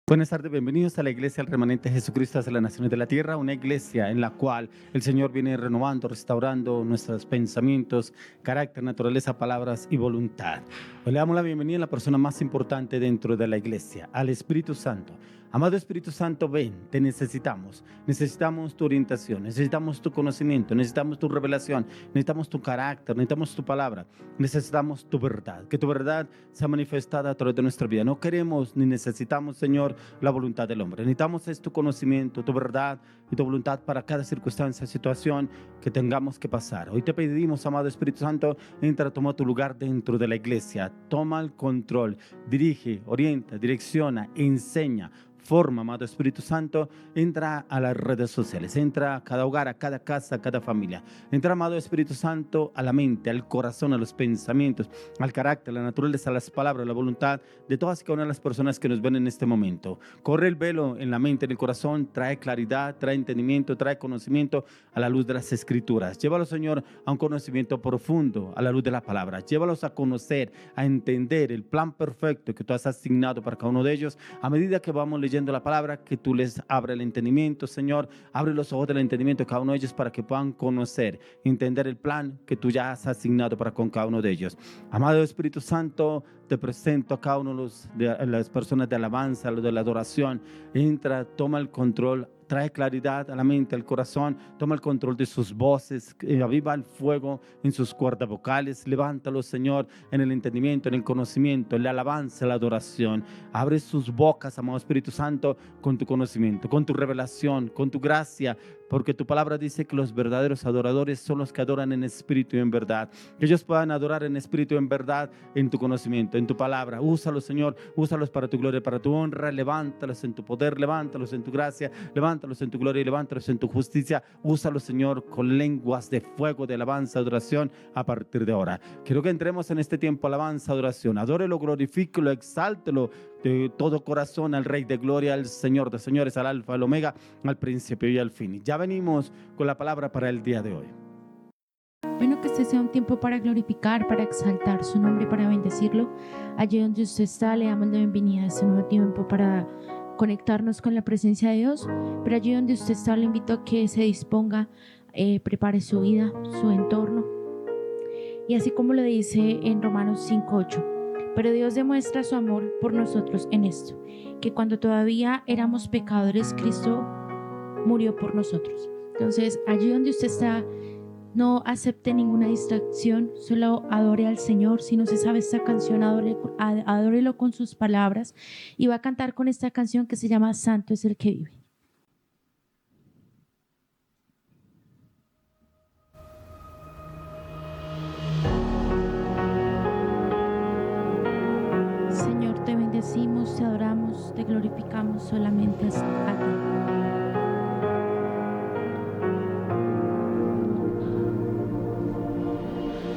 Buenas tardes, bienvenidos a la Iglesia del Remanente de Jesucristo hacia las Naciones de la Tierra, una iglesia en la cual el Señor viene renovando, restaurando nuestros pensamientos, carácter, naturaleza, palabras y voluntad. Hoy le damos la bienvenida a la persona más importante dentro de la iglesia, al Espíritu Santo. Amado Espíritu Santo, ven, te necesitamos. Necesitamos tu orientación, necesitamos tu conocimiento, necesitamos tu revelación, necesitamos tu carácter, necesitamos tu palabra, necesitamos tu verdad. Que tu verdad sea manifestada a través de nuestra vida. No queremos ni necesitamos, Señor, la voluntad del hombre. Necesitamos tu conocimiento, tu verdad y tu voluntad para cada circunstancia, situación que tengamos que pasar. Hoy te pedimos, amado Espíritu Santo, entra, toma tu lugar dentro de la iglesia. Toma el control, dirige, orienta, direcciona, enseña. Forma, amado Espíritu Santo, entra a las redes sociales, entra a cada hogar, a cada casa, a cada familia. Entra, amado Espíritu Santo, a la mente, al corazón, a los pensamientos, al carácter, a la naturaleza, a las palabras, a la voluntad de todas y cada una de las personas que nos ven en este momento. Corre el velo en la mente, en el corazón, trae claridad, trae entendimiento, trae conocimiento a la luz de las Escrituras. Llévalos, Señor, a un conocimiento profundo a la luz de la palabra. Llévalos a conocer, a entender el plan perfecto que tú has asignado para cada uno de ellos. A medida que vamos leyendo la palabra, que tú les abres el entendimiento, Señor, abre los ojos del entendimiento de cada uno de ellos para que puedan conocer, entender el plan que tú ya has asignado para con cada uno de ellos. Amado Espíritu Santo, te presento a cada uno de las personas de alabanza, los de la adoración. Entra, toma el control, trae claridad a la mente, al corazón, toma el control de sus voces, aviva el fuego en sus cuerdas vocales, levántalos, Señor, en el entendimiento, en el conocimiento, en la alabanza, en la adoración. Abre sus bocas, amado Espíritu Santo, con tu conocimiento, con tu revelación, con tu gracia, porque tu palabra dice que los verdaderos adoradores son los que adoran en espíritu y en verdad. Que ellos puedan adorar en espíritu y en verdad, en tu conocimiento, en tu palabra. Úsalos, Señor, úsalos para tu gloria, para tu honra. Levántalos en tu poder, levántalos en tu gracia, levántalos en tu gloria y levántalos en tu justicia. Úsalos, Señor, con lenguas de fuego, de alabanza, adoración a partir de ahora. Quiero que entremos en este tiempo alabanza, adoración. Adórelo, glorifíquelo, exáltelo de todo corazón al Rey de Gloria, al Señor de señores, al Alfa, al Omega, al principio y al fin. Ya venimos con la palabra para el día de hoy. Bueno, que este sea un tiempo para glorificar, para exaltar su nombre, para bendecirlo. Allí donde usted está, le damos la bienvenida a este nuevo tiempo para conectarnos con la presencia de Dios. Pero allí donde usted está, le invito a que se disponga, prepare su vida, su entorno. Y así como lo dice en Romanos 5:8, pero Dios demuestra su amor por nosotros en esto, que cuando todavía éramos pecadores, Cristo murió por nosotros. Entonces, allí donde usted está, no acepte ninguna distracción, solo adore al Señor. Si no se sabe esta canción, adórelo con sus palabras, y va a cantar con esta canción que se llama Santo es el que vive. Señor, te bendecimos, te adoramos, te glorificamos solamente a ti.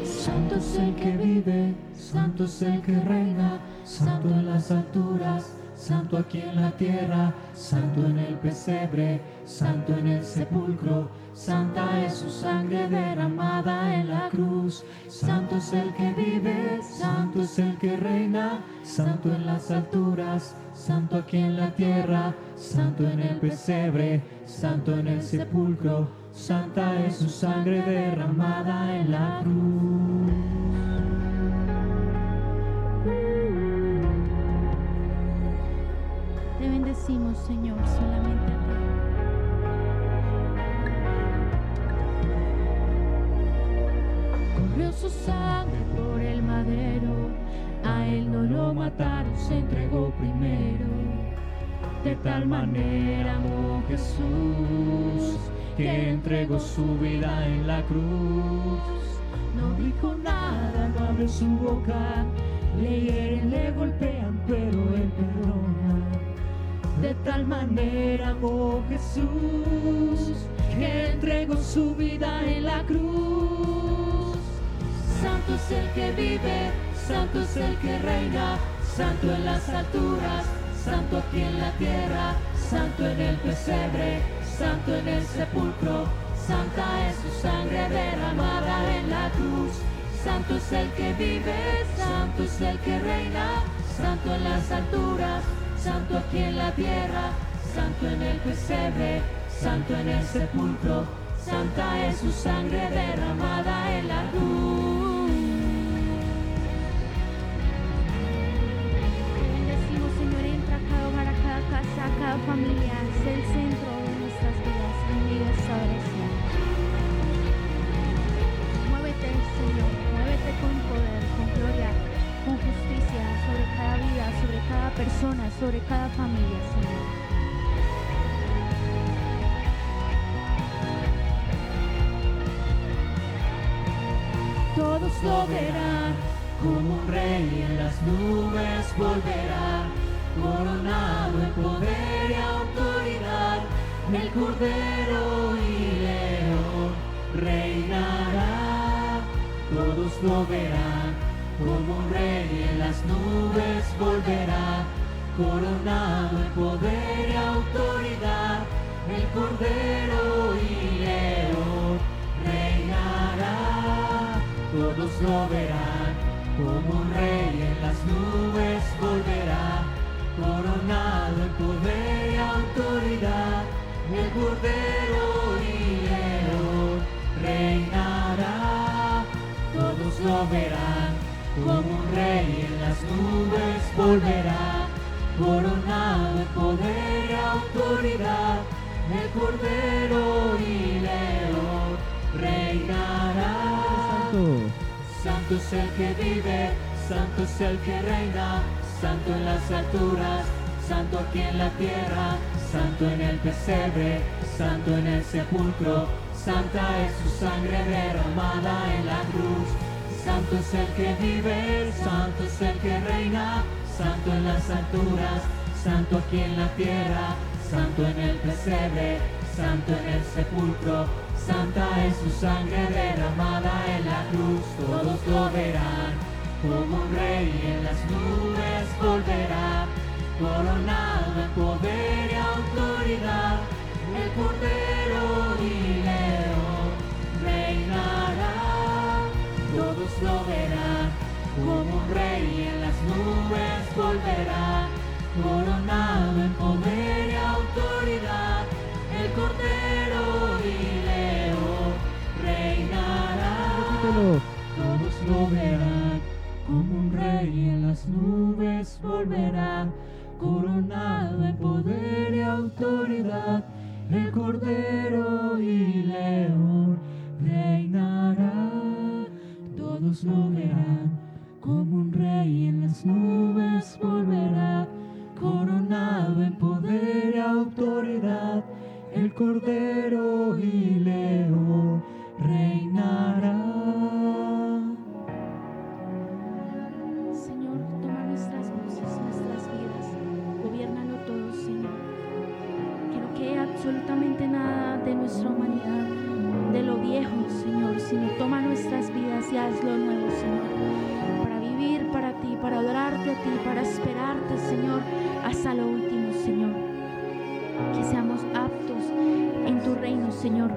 Santo es el que vive, santo es el que reina, santo en las alturas, santo aquí en la tierra, santo en el pesebre, santo en el sepulcro, santa es su sangre derramada en la cruz. Santo es el que vive, santo es el que reina, santo en las alturas, santo aquí en la tierra, santo en el pesebre, santo en el sepulcro, santa es su sangre derramada en la cruz. Te bendecimos, Señor, solamente a ti. Corrió su sangre por el madero, a él no lo mataron, se entregó primero. De tal manera amó Jesús, que entregó su vida en la cruz. No dijo nada, no abrió su boca, le hieren, le golpean, pero él perdona. De tal manera amó Jesús, que entregó su vida en la cruz. Santo es el que vive, santo es el que reina, santo en las alturas, santo aquí en la tierra, santo en el pesebre, santo en el sepulcro, santa es su sangre derramada en la cruz. Santo es el que vive, santo es el que reina, santo en las alturas, santo aquí en la tierra, santo en el pesebre, santo en el sepulcro, santa es su sangre derramada en la cruz. Te bendecimos, Señor, entra a cada hogar, a cada casa, a cada familia, sé el centro de nuestras vidas en medio de esta oración. Muévete, Señor, muévete con poder, con gloria, con justicia sobre cada vida, sobre cada persona, sobre cada familia, Señor. Todos lo verán, como un rey en las nubes volverá, coronado en poder y autoridad, el Cordero y León reinará. Todos lo verán, como un rey en las nubes volverá, coronado en poder y autoridad, el Cordero y León reinará. Todos lo verán, como un rey en las nubes volverá, coronado en poder y autoridad, el Cordero y León reinará. Todos lo verán, como un rey en las nubes volverá, coronado en poder y autoridad, el Cordero y León reinará. Santo es el que vive, santo es el que reina, santo en las alturas, santo aquí en la tierra, santo en el pesebre, santo en el sepulcro, santa es su sangre derramada en la cruz. Santo es el que vive, santo es el que reina, santo en las alturas, santo aquí en la tierra, santo en el pesebre, santo en el sepulcro, santa es su sangre derramada en la cruz. Todos lo verán, como un rey en las nubes volverá, coronado en poder y autoridad, el Cordero y León reinará. Todos lo verán, como un rey en las nubes volverá, coronado en poder y autoridad, el Cordero y León reinará. Todos lo verán, como un rey en las nubes volverá, coronado en poder y autoridad, el Cordero y León reinará. Todos lo verán, como un rey en las nubes volverá, coronado en poder y autoridad, el Cordero y León reinará. Señor, toma nuestras voces, nuestras vidas, gobiérnalo todo, Señor. Que no quede absolutamente nada de nuestra humanidad, de lo viejo, Señor, sino toma nuestras vidas y hazlo nuevo, Señor, para vivir para ti, para adorarte a ti, para esperarte, Señor, hasta lo último, Señor. Que seamos aptos en tu reino, Señor.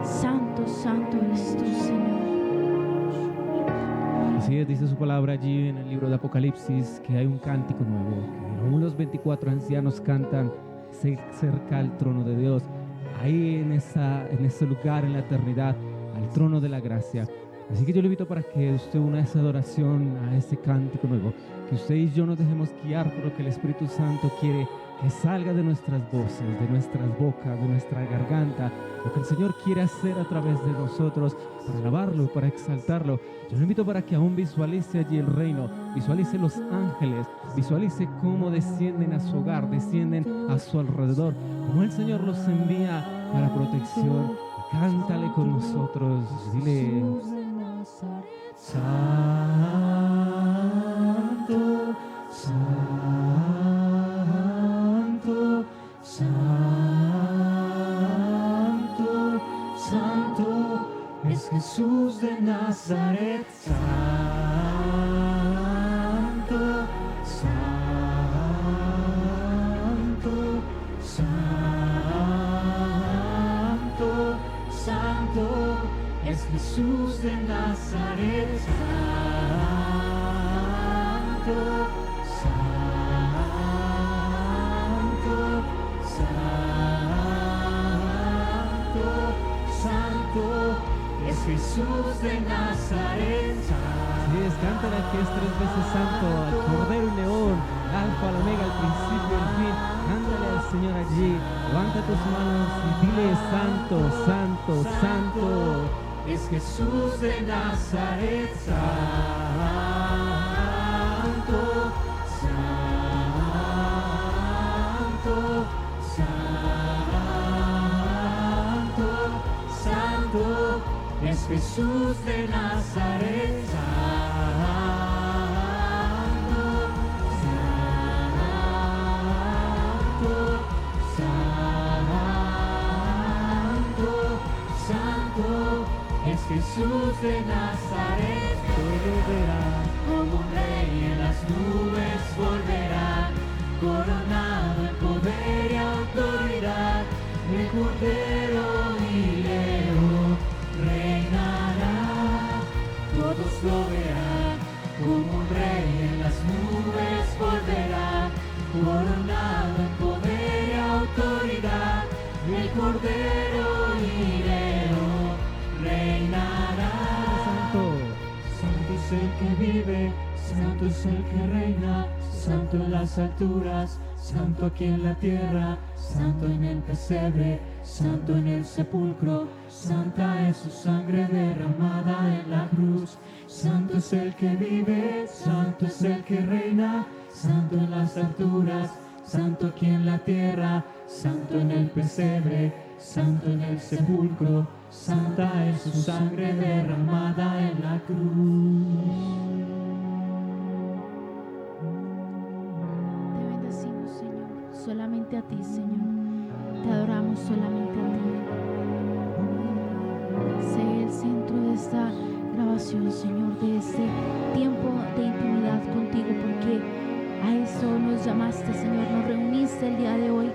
Santo, santo eres tú, Señor. Así es, dice su palabra allí en el libro de Apocalipsis, que hay un cántico nuevo, que aún los 24 ancianos cantan cerca al trono de Dios, ahí en ese lugar, en la eternidad, al trono de la gracia. Así que yo le invito para que usted una esa adoración a ese cántico nuevo, que usted y yo nos dejemos guiar por lo que el Espíritu Santo quiere que salga de nuestras voces, de nuestras bocas, de nuestra garganta, lo que el Señor quiere hacer a través de nosotros para alabarlo, para exaltarlo. Yo le invito para que aún visualice allí el reino, visualice los ángeles, visualice cómo descienden a su hogar, descienden a su alrededor, cómo el Señor los envía para protección. Cántale con nosotros, dile: Santo, Santo, Santo, Santo es Jesús de Nazaret. Santo, Santo, Santo, Santo es Jesús de Nazaret. Santo, Santo, Jesús de Nazaret. Así es, cántale al que es 3 veces santo, al Cordero y León, al Alfa, al Omega, al principio y el fin. Cántale al Señor allí, levanta tus manos y dile: santo, santo, santo. Es Jesús de Nazaret. Santo, santo, santo, santo. Es Jesús de Nazaret. Santo, santo, santo, santo. Es Jesús de Nazaret. Todo verá como un rey en las nubes volverá, coronado en poder y autoridad. El Cordero y León reinará. Todos lo verán como un rey en las nubes volverá, coronado en poder y autoridad. El Cordero y León reinará. Santo. Santo es el que vive, santo es el que reina, santo en las alturas, santo aquí en la tierra, santo en el pesebre, santo en el sepulcro, santa es su sangre derramada en la cruz. Santo es el que vive, santo es el que reina, santo en las alturas, santo aquí en la tierra, santo en el pesebre, santo en el sepulcro, santa es su sangre derramada en la cruz. Te bendecimos, Señor, solamente a ti, Señor. Te adoramos solamente a ti. Sé el centro de esta grabación, Señor, de este tiempo de intimidad contigo, porque a eso nos llamaste, Señor. Nos reuniste el día de hoy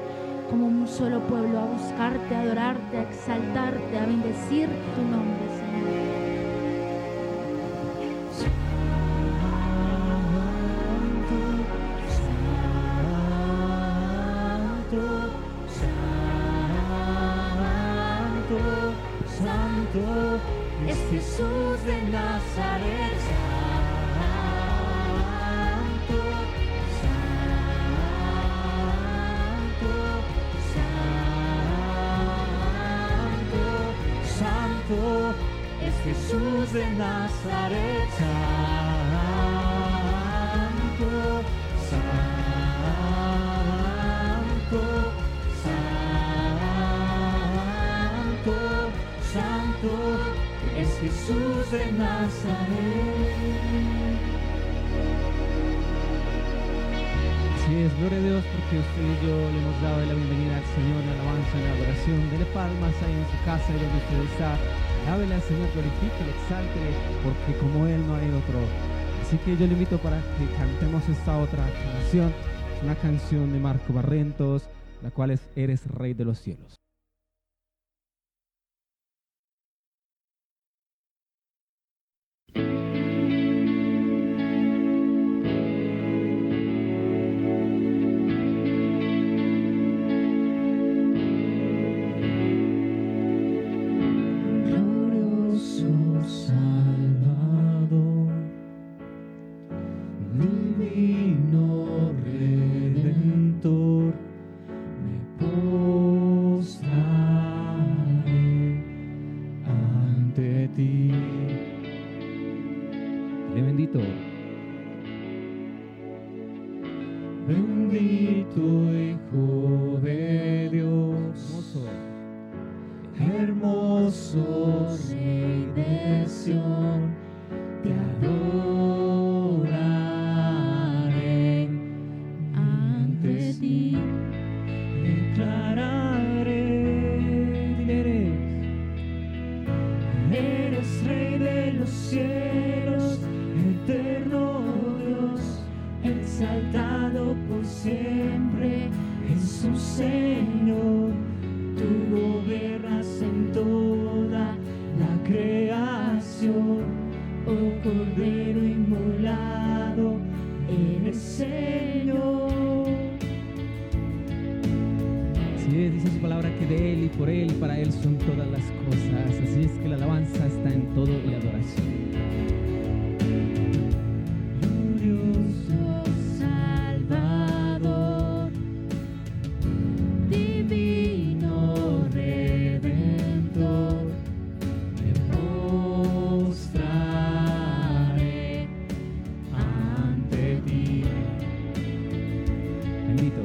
como un solo pueblo a buscarte, a adorarte, a exaltarte, a bendecir tu nombre, Señor. Santo es Jesús de Nazaret. Santo, santo, santo, santo es Jesús de Nazaret. Santo, santo, santo, santo es Jesús de Nazaret. Así es, gloria a Dios, porque usted y yo le hemos dado la bienvenida al Señor en alabanza, en adoración. Dele palmas ahí en su casa y donde usted está. Alábele al Señor, glorifíquele, exáltele, porque como Él no hay otro. Así que yo le invito para que cantemos esta otra canción. Es una canción de Marco Barrientos, la cual es Eres Rey de los Cielos. Divino Redentor, me postraré ante ti. Le bendito. Bendito Hijo de Dios, hermoso Rey de Sión, te adoraré ante ti, declararé, eres Rey de los cielos, eterno Dios, exaltado por siempre, Jesús Señor, tú gobiernas en toda la creación, oh Cordero inmolado, eres Señor. Así es, dice su palabra que de Él y por Él y para Él son todas las cosas. Así es que la alabanza está en Glorioso Salvador, divino Redentor, me postraré ante ti. Bendito.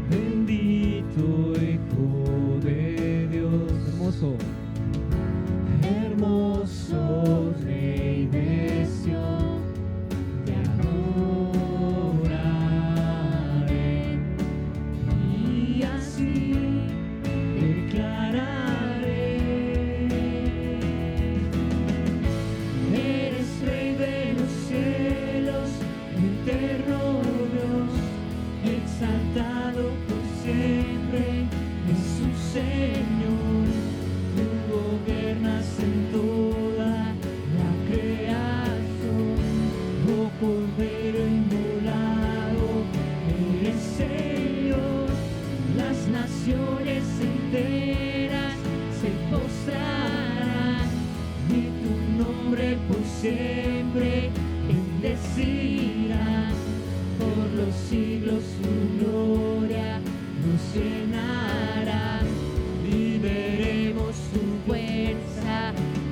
Bendito Hijo de Dios, Hermoso. hermoso Rey de Sion, te adoraré y así declararé: eres Rey de los cielos, eterno Dios, exaltado por siempre, Jesús Señor. Tú gobiernas en toda la creación, oh Cordero inmolado, eres Señor. Las naciones enteras se postrarán y tu nombre por siempre bendecirán. Por los siglos tu gloria nos llenará. Viveremos tu fuerza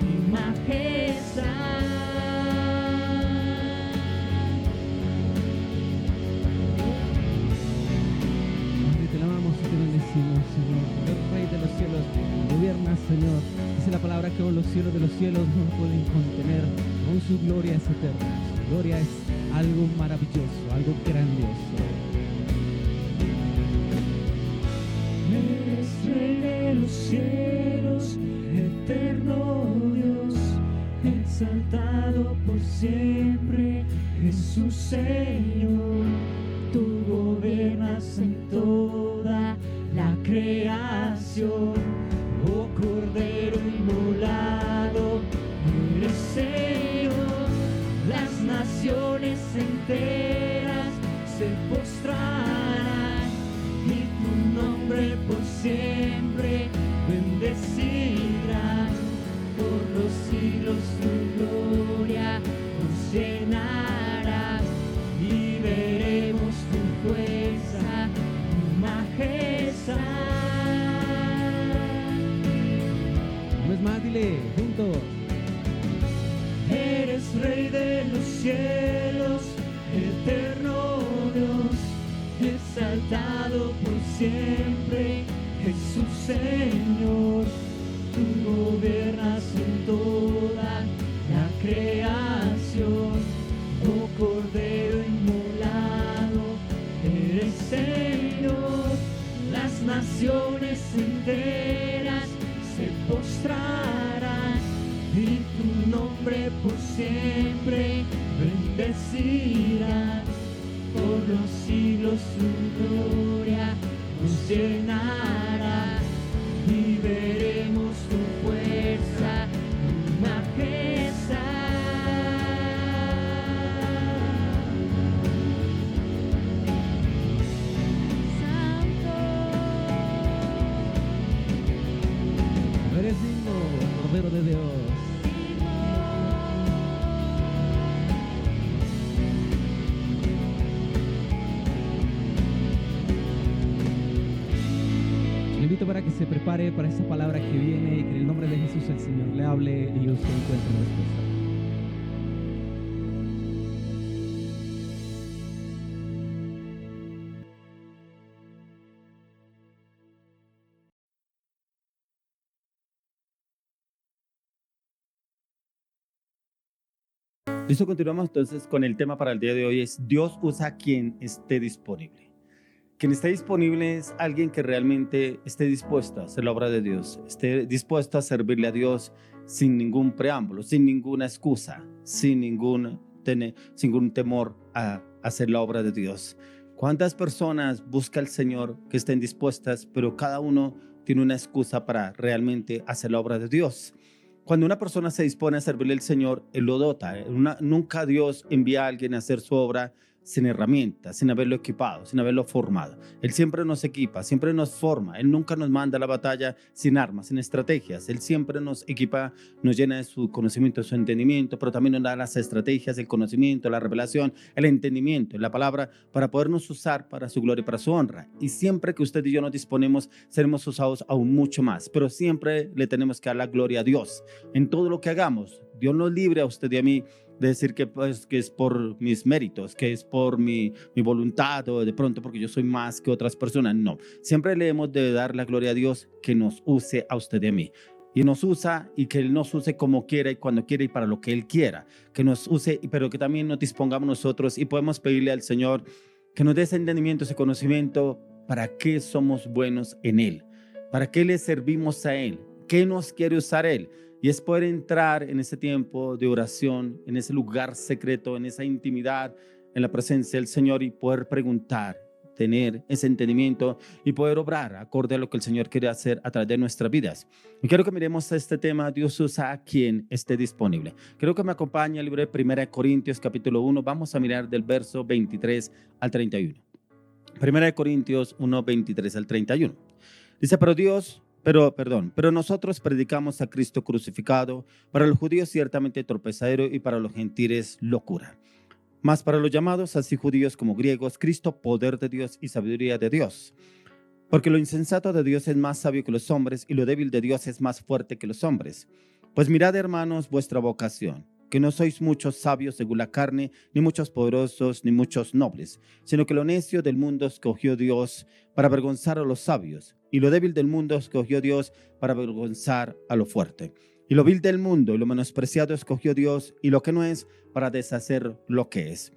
y majestad. Padre, te amamos y te bendecimos, Señor. El Rey de los cielos, gobierna, Señor. Dice la palabra que aún los cielos de los cielos no lo pueden contener. Aún su gloria es eterna. Su gloria es algo maravilloso, algo grandioso. Eres Rey de los cielos, eterno Dios, exaltado por siempre, Jesús Señor. Tú gobiernas en toda la creación, oh Cordero inmolado, eres Señor. Las naciones enteras se postrarán y tu nombre por siempre bendecirán. Por los siglos tu gloria nos llenará y veremos tu fuerza y majestad. Una vez más, dile, juntos. Eres Rey de los cielos, eterno Dios, exaltado por siempre, Jesús Señor. Tú gobiernas en toda la creación, oh Cordero inmolado, eres Señor. Las naciones enteras se postrarán y tu nombre por siempre bendecirán. Por los siglos su gloria nos llenará y veremos tu fuerza y majestad. Eres digno, Cordero de Dios. Le invito para que se prepare para esa palabra que viene y que en el nombre de Jesús el Señor le hable y usted encuentre respuesta. Listo, continuamos entonces con el tema para el día de hoy. Es Dios usa a quien esté disponible. Quien esté disponible es alguien que realmente esté dispuesto a hacer la obra de Dios, esté dispuesto a servirle a Dios sin ningún preámbulo, sin ninguna excusa, sin ningún temor a hacer la obra de Dios. ¿Cuántas personas busca el Señor que estén dispuestas, pero cada uno tiene una excusa para realmente hacer la obra de Dios? Cuando una persona se dispone a servirle al Señor, Él lo dota. Nunca Dios envía a alguien a hacer su obra sin herramientas, sin haberlo equipado, sin haberlo formado. Él siempre nos equipa, siempre nos forma. Él nunca nos manda a la batalla sin armas, sin estrategias. Él siempre nos equipa, nos llena de su conocimiento, de su entendimiento, pero también nos da las estrategias, el conocimiento, la revelación, el entendimiento, la palabra, para podernos usar para su gloria y para su honra. Y siempre que usted y yo nos disponemos, seremos usados aún mucho más. Pero siempre le tenemos que dar la gloria a Dios en todo lo que hagamos. Dios nos libre a usted y a mí de decir que es por mis méritos, que es por mi voluntad o de pronto porque yo soy más que otras personas. No, siempre le hemos de dar la gloria a Dios que nos use a usted y a mí. Y nos usa y que Él nos use como quiera y cuando quiera y para lo que Él quiera. Que nos use, pero que también nos dispongamos nosotros y podemos pedirle al Señor que nos dé ese entendimiento, ese conocimiento, para qué somos buenos en Él, para qué le servimos a Él, qué nos quiere usar Él. Y es poder entrar en ese tiempo de oración, en ese lugar secreto, en esa intimidad, en la presencia del Señor y poder preguntar, tener ese entendimiento y poder obrar acorde a lo que el Señor quiere hacer a través de nuestras vidas. Y quiero que miremos este tema, Dios usa a quien esté disponible. Quiero que me acompañe al libro de 1 Corintios capítulo 1, vamos a mirar del verso 23 al 31. 1 Corintios 1, 23 al 31. Dice, pero nosotros predicamos a Cristo crucificado, para los judíos ciertamente tropezadero y para los gentiles locura. Mas para los llamados, así judíos como griegos, Cristo poder de Dios y sabiduría de Dios. Porque lo insensato de Dios es más sabio que los hombres y lo débil de Dios es más fuerte que los hombres. Pues mirad, hermanos, vuestra vocación, que no sois muchos sabios según la carne, ni muchos poderosos, ni muchos nobles, sino que lo necio del mundo escogió Dios para avergonzar a los sabios, y lo débil del mundo escogió Dios para avergonzar a lo fuerte. Y lo vil del mundo y lo menospreciado escogió Dios, y lo que no es, para deshacer lo que es,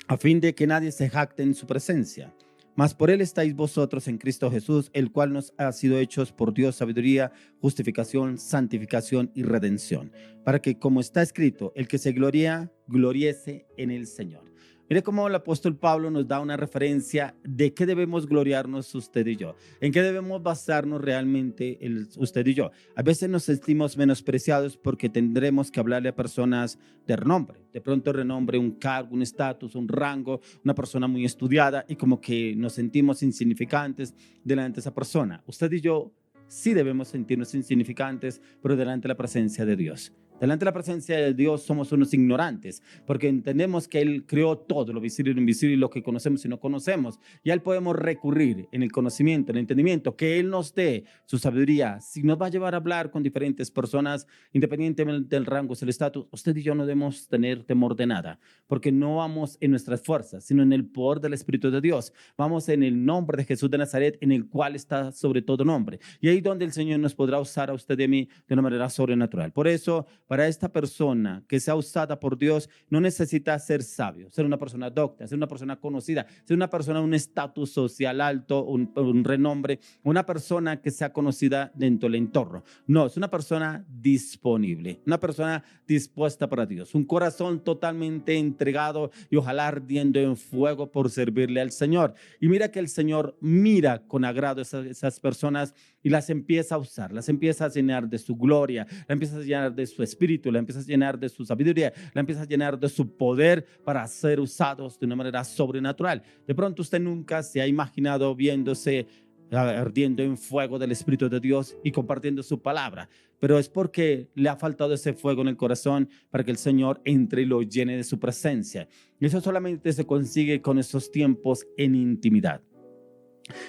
a fin de que nadie se jacte en su presencia. Mas por él estáis vosotros en Cristo Jesús, el cual nos ha sido hechos por Dios sabiduría, justificación, santificación y redención, para que, como está escrito, el que se gloría, gloriese en el Señor. Mire cómo el apóstol Pablo nos da una referencia de qué debemos gloriarnos usted y yo, en qué debemos basarnos realmente usted y yo. A veces nos sentimos menospreciados porque tendremos que hablarle a personas de renombre, de pronto renombre, un cargo, un estatus, un rango, una persona muy estudiada y como que nos sentimos insignificantes delante de esa persona. Usted y yo sí debemos sentirnos insignificantes, pero delante de la presencia de Dios. Delante de la presencia de Dios somos unos ignorantes, porque entendemos que Él creó todo, lo visible y lo invisible, lo que conocemos y no conocemos. Y a Él podemos recurrir en el conocimiento, en el entendimiento, que Él nos dé su sabiduría. Si nos va a llevar a hablar con diferentes personas, independientemente del rango, del estatus, usted y yo no debemos tener temor de nada, porque no vamos en nuestras fuerzas, sino en el poder del Espíritu de Dios. Vamos en el nombre de Jesús de Nazaret, en el cual está sobre todo nombre. Y ahí donde el Señor nos podrá usar a usted y a mí de una manera sobrenatural. Por eso, para esta persona que sea usada por Dios, no necesita ser sabio, ser una persona docta, ser una persona conocida, ser una persona un estatus social alto, un renombre, una persona que sea conocida dentro del entorno. No, es una persona disponible, una persona dispuesta para Dios, un corazón totalmente entregado y ojalá ardiendo en fuego por servirle al Señor. Y mira que el Señor mira con agrado esas personas y las empieza a usar, las empieza a llenar de su gloria, la empieza a llenar de su espíritu, la empieza a llenar de su sabiduría, la empieza a llenar de su poder para ser usados de una manera sobrenatural. De pronto usted nunca se ha imaginado viéndose ardiendo en fuego del Espíritu de Dios y compartiendo su palabra, pero es porque le ha faltado ese fuego en el corazón para que el Señor entre y lo llene de su presencia. Y eso solamente se consigue con esos tiempos en intimidad.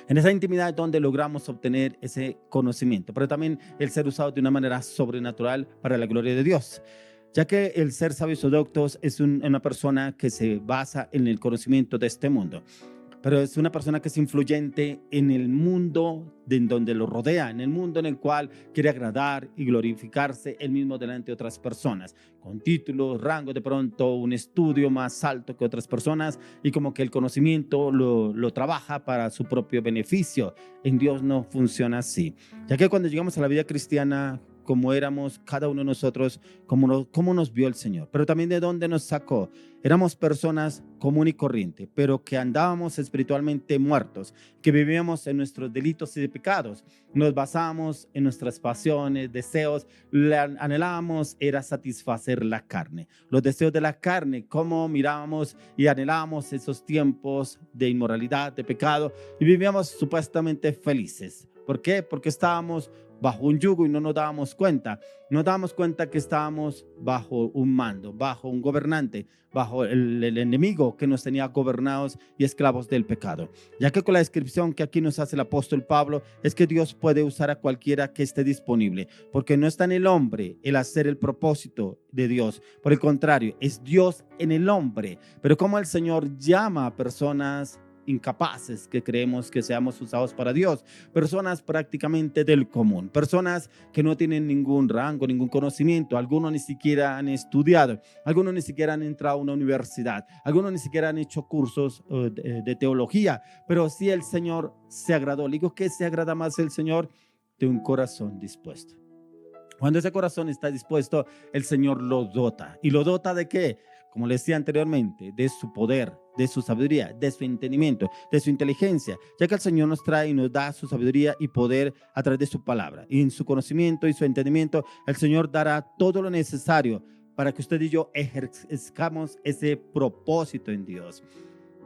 En esa intimidad es donde logramos obtener ese conocimiento, pero también el ser usado de una manera sobrenatural para la gloria de Dios, ya que el ser sabios o doctos es una persona que se basa en el conocimiento de este mundo, pero es una persona que es influyente en el mundo en donde lo rodea, en el mundo en el cual quiere agradar y glorificarse él mismo delante de otras personas, con títulos, rango, de pronto un estudio más alto que otras personas y como que el conocimiento lo trabaja para su propio beneficio. En Dios no funciona así, ya que cuando llegamos a la vida cristiana, cómo éramos cada uno de nosotros, cómo nos vio el Señor, pero también de dónde nos sacó. Éramos personas común y corriente, pero que andábamos espiritualmente muertos, que vivíamos en nuestros delitos y pecados. Nos basábamos en nuestras pasiones, deseos, anhelábamos era satisfacer la carne. Los deseos de la carne, cómo mirábamos y anhelábamos esos tiempos de inmoralidad, de pecado, y vivíamos supuestamente felices. ¿Por qué? Porque estábamos bajo un yugo y no nos dábamos cuenta. No dábamos cuenta que estábamos bajo un mando, bajo un gobernante, bajo el enemigo que nos tenía gobernados y esclavos del pecado. Ya que con la descripción que aquí nos hace el apóstol Pablo es que Dios puede usar a cualquiera que esté disponible, porque no está en el hombre el hacer el propósito de Dios. Por el contrario, es Dios en el hombre. Pero como el Señor llama a personas incapaces que creemos que seamos usados para Dios, personas prácticamente del común, personas que no tienen ningún rango, ningún conocimiento, algunos ni siquiera han estudiado, algunos ni siquiera han entrado a una universidad, algunos ni siquiera han hecho cursos de teología, pero sí el Señor se agradó. Le digo que se agrada más el Señor de un corazón dispuesto. Cuando ese corazón está dispuesto, el Señor lo dota. ¿Y lo dota de qué? Como le decía anteriormente, de su poder, de su sabiduría, de su entendimiento, de su inteligencia, ya que el Señor nos trae y nos da su sabiduría y poder a través de su palabra. Y en su conocimiento y su entendimiento, el Señor dará todo lo necesario para que usted y yo ejerzcamos ese propósito en Dios.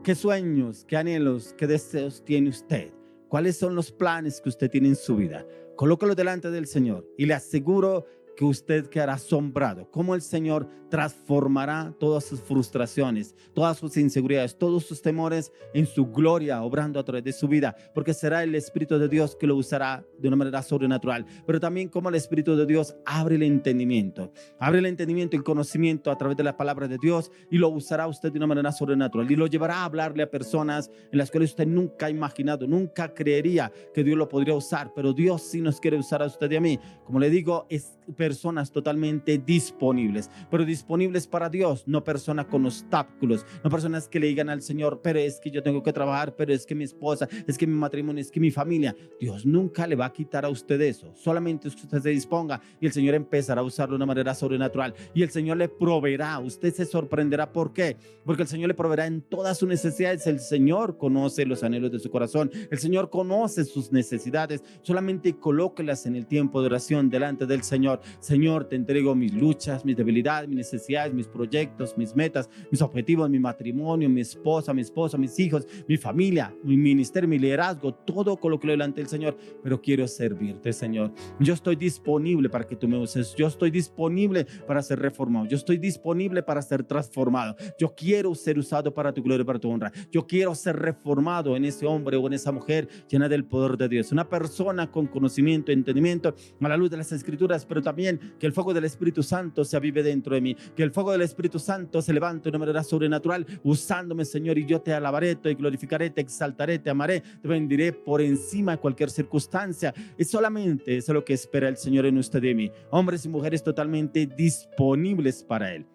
¿Qué sueños, qué anhelos, qué deseos tiene usted? ¿Cuáles son los planes que usted tiene en su vida? Colócalo delante del Señor y le aseguro que usted quedará asombrado, cómo el Señor transformará todas sus frustraciones, todas sus inseguridades, todos sus temores en su gloria, obrando a través de su vida, porque será el Espíritu de Dios que lo usará de una manera sobrenatural, pero también como el Espíritu de Dios abre el entendimiento y el conocimiento a través de la palabra de Dios, y lo usará usted de una manera sobrenatural y lo llevará a hablarle a personas en las cuales usted nunca ha imaginado, nunca creería que Dios lo podría usar, pero Dios sí nos quiere usar a usted y a mí. Como le digo, es personas totalmente disponibles, pero disponibles para Dios, no personas con obstáculos, no personas que le digan al Señor, pero es que yo tengo que trabajar, pero es que mi esposa, es que mi matrimonio, es que mi familia. Dios nunca le va a quitar a usted eso, solamente usted se disponga y el Señor empezará a usarlo de una manera sobrenatural y el Señor le proveerá. Usted se sorprenderá. ¿Por qué? Porque el Señor le proveerá en todas sus necesidades. El Señor conoce los anhelos de su corazón, el Señor conoce sus necesidades, solamente colóquelas en el tiempo de oración delante del Señor. Señor, te entrego mis luchas, mis debilidades, mis necesidades, mis proyectos, mis metas, mis objetivos, mi matrimonio, mi esposa, mi esposo, mis hijos, mi familia, mi ministerio, mi liderazgo, todo colóquelo delante del Señor, pero quiero servirte, Señor. Yo estoy disponible para que tú me uses, yo estoy disponible para ser reformado, yo estoy disponible para ser transformado, yo quiero ser usado para tu gloria y para tu honra, yo quiero ser reformado en ese hombre o en esa mujer llena del poder de Dios, una persona con conocimiento, entendimiento a la luz de las Escrituras, pero también que el fuego del Espíritu Santo se avive dentro de mí, que el fuego del Espíritu Santo se levante de una manera sobrenatural usándome, Señor, y yo te alabaré, te glorificaré, te exaltaré, te amaré, te bendiré por encima de cualquier circunstancia. Y solamente eso es lo que espera el Señor en usted y en mí, hombres y mujeres totalmente disponibles para Él.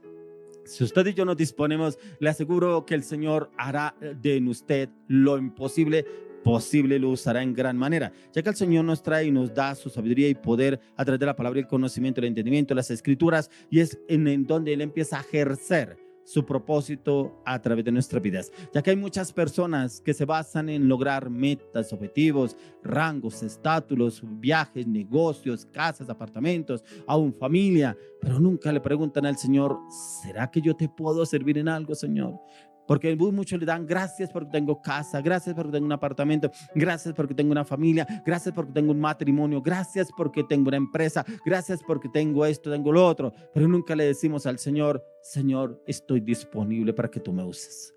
Si usted y yo nos disponemos, le aseguro que el Señor hará de en usted lo imposible posible, lo usará en gran manera, ya que el Señor nos trae y nos da su sabiduría y poder a través de la palabra y el conocimiento, el entendimiento, las Escrituras, y es en donde Él empieza a ejercer su propósito a través de nuestras vidas, ya que hay muchas personas que se basan en lograr metas, objetivos, rangos, estátulos, viajes, negocios, casas, apartamentos, aún familia, pero nunca le preguntan al Señor, ¿será que yo te puedo servir en algo, Señor? Porque muchos le dan gracias porque tengo casa, gracias porque tengo un apartamento, gracias porque tengo una familia, gracias porque tengo un matrimonio, gracias porque tengo una empresa, gracias porque tengo esto, tengo lo otro, pero nunca le decimos al Señor, Señor, estoy disponible para que tú me uses.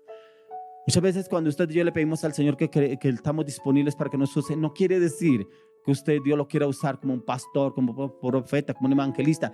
Muchas veces cuando usted y yo le pedimos al Señor que estamos disponibles para que nos use, no quiere decir que usted Dios lo quiera usar como un pastor, como profeta, como un evangelista.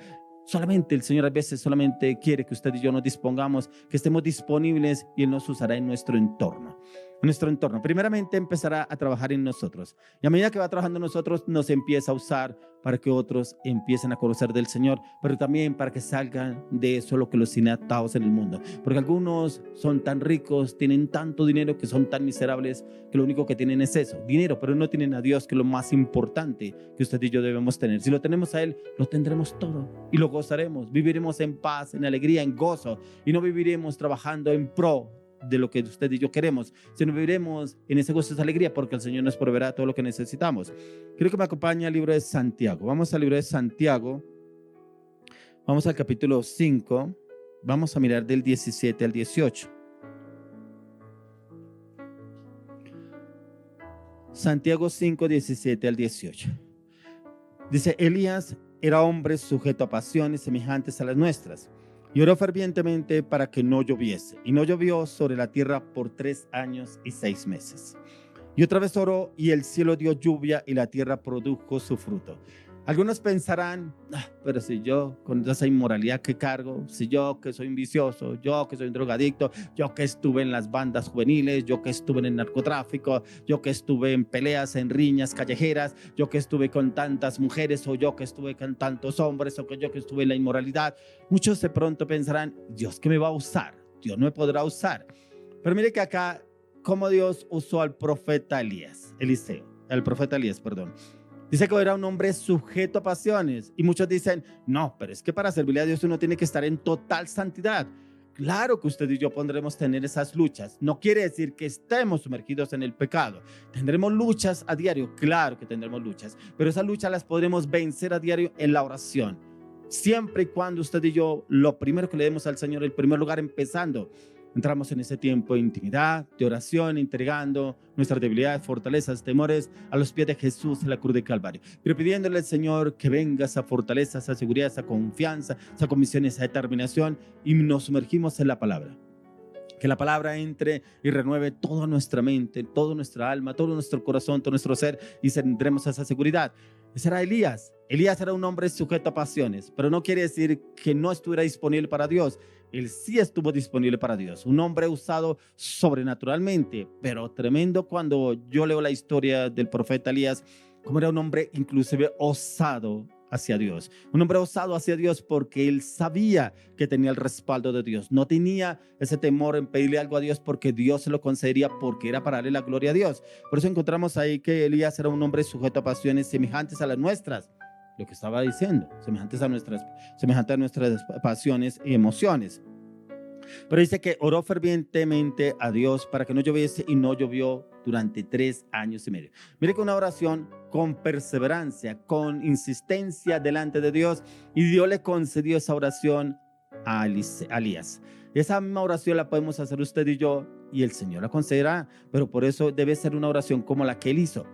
Solamente el Señor a veces solamente quiere que usted y yo nos dispongamos, que estemos disponibles y Él nos usará en nuestro entorno. En nuestro entorno. Primeramente empezará a trabajar en nosotros. Y a medida que va trabajando en nosotros, nos empieza a usar para que otros empiecen a conocer del Señor, pero también para que salgan de eso lo que los tiene atados en el mundo. Porque algunos son tan ricos, tienen tanto dinero, que son tan miserables, que lo único que tienen es eso, dinero, pero no tienen a Dios, que es lo más importante que usted y yo debemos tener. Si lo tenemos a Él, lo tendremos todo y lo gozaremos, viviremos en paz, en alegría, en gozo, y no viviremos trabajando en pro de lo que usted y yo queremos, sino viviremos en ese gozo, esa alegría, porque el Señor nos proveerá todo lo que necesitamos. Quiero que me acompañe al libro de Santiago. Vamos al libro de Santiago, vamos al capítulo 5, vamos a mirar del 17 al 18. Santiago 5, 17 al 18. Dice: Elías era hombre sujeto a pasiones semejantes a las nuestras, y oró fervientemente para que no lloviese, y no llovió sobre la tierra por 3 años y 6 meses. Y otra vez oró, y el cielo dio lluvia, y la tierra produjo su fruto. Algunos pensarán: pero si yo con esa inmoralidad que cargo, si yo que soy un vicioso, yo que soy un drogadicto, yo que estuve en las bandas juveniles, yo que estuve en el narcotráfico, yo que estuve en peleas, en riñas callejeras, yo que estuve con tantas mujeres, o yo que estuve con tantos hombres, o que yo que estuve en la inmoralidad. Muchos de pronto pensarán: Dios, ¿qué me va a usar? Dios no me podrá usar. Pero mire que acá, cómo Dios usó al profeta Elías, perdón. Dice que era un hombre sujeto a pasiones, y muchos dicen: no, pero es que para servirle a Dios uno tiene que estar en total santidad. Claro que usted y yo podremos tener esas luchas. No quiere decir que estemos sumergidos en el pecado. ¿Tendremos luchas a diario? Claro que tendremos luchas, pero esas luchas las podremos vencer a diario en la oración. Siempre y cuando usted y yo, lo primero que le demos al Señor, el primer lugar, empezando, entramos en ese tiempo de intimidad, de oración, entregando nuestras debilidades, fortalezas, temores a los pies de Jesús en la cruz de Calvario, pero pidiéndole al Señor que venga esa fortaleza, esa seguridad, esa confianza, esa convicción, esa determinación, y nos sumergimos en la palabra. Que la palabra entre y renueve toda nuestra mente, toda nuestra alma, todo nuestro corazón, todo nuestro ser, y tendremos esa seguridad. Ese era Elías. Elías era un hombre sujeto a pasiones, pero no quiere decir que no estuviera disponible para Dios. Él sí estuvo disponible para Dios. Un hombre usado sobrenaturalmente, pero tremendo cuando yo leo la historia del profeta Elías, como era un hombre inclusive osado hacia Dios. Un hombre osado hacia Dios porque él sabía que tenía el respaldo de Dios. No tenía ese temor en pedirle algo a Dios porque Dios se lo concedería, porque era para darle la gloria a Dios. Por eso encontramos ahí que Elías era un hombre sujeto a pasiones semejantes a las nuestras. Lo que estaba diciendo, semejantes a nuestras pasiones y emociones. Pero dice que oró fervientemente a Dios para que no lloviese, y no llovió durante 3 años y medio. Mire que una oración con perseverancia, con insistencia delante de Dios, y Dios le concedió esa oración a Elías. Esa misma oración la podemos hacer usted y yo, y el Señor la concederá, pero por eso debe ser una oración como la que él hizo,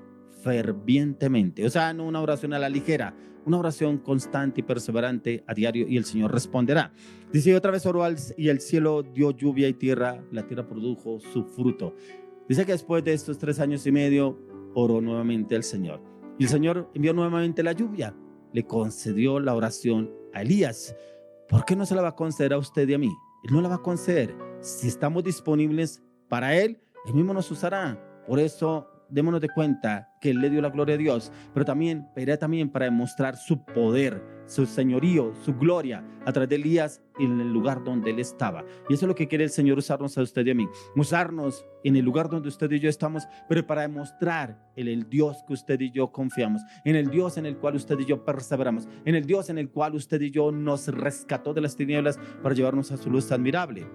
fervientemente. O sea, no una oración a la ligera, una oración constante y perseverante a diario, y el Señor responderá. Dice: otra vez oró, y el cielo dio lluvia y tierra, la tierra produjo su fruto. Dice que después de estos 3 años y medio oró nuevamente al Señor, y el Señor envió nuevamente la lluvia. Le concedió la oración a Elías. ¿Por qué no se la va a conceder a usted y a mí? Él no la va a conceder. Si estamos disponibles para Él, Él mismo nos usará. Por eso, démonos de cuenta que Él le dio la gloria a Dios, pero también para demostrar su poder, su señorío, su gloria a través de Elías en el lugar donde él estaba. Y eso es lo que quiere el Señor, usarnos a usted y a mí, usarnos en el lugar donde usted y yo estamos, pero para demostrar el Dios que usted y yo confiamos, en el Dios en el cual usted y yo perseveramos, en el Dios en el cual usted y yo nos rescató de las tinieblas para llevarnos a su luz admirable.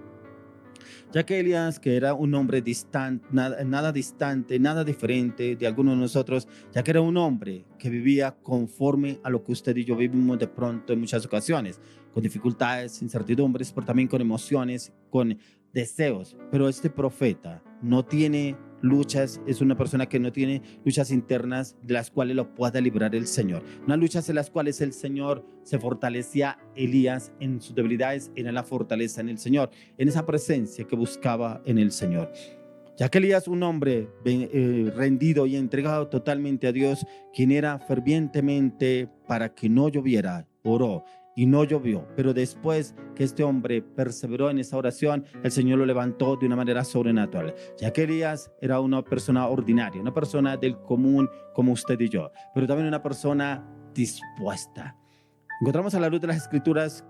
Ya que Elías, que era un hombre distante, nada distante, nada diferente de alguno de nosotros, ya que era un hombre que vivía conforme a lo que usted y yo vivimos de pronto en muchas ocasiones, con dificultades, incertidumbres, pero también con emociones, con deseos. Pero este profeta no tiene luchas, es una persona que no tiene luchas internas de las cuales lo pueda librar el Señor. Unas luchas en las cuales el Señor se fortalecía Elías en sus debilidades, era la fortaleza en el Señor, en esa presencia que buscaba en el Señor. Ya que Elías, un hombre rendido y entregado totalmente a Dios, quien era fervientemente para que no lloviera, oró y no llovió. Pero después que este hombre perseveró en esa oración, el Señor lo levantó de una manera sobrenatural. Ya que Elías era una persona ordinaria, una persona del común como usted y yo, pero también una persona dispuesta. Encontramos a la luz de las Escrituras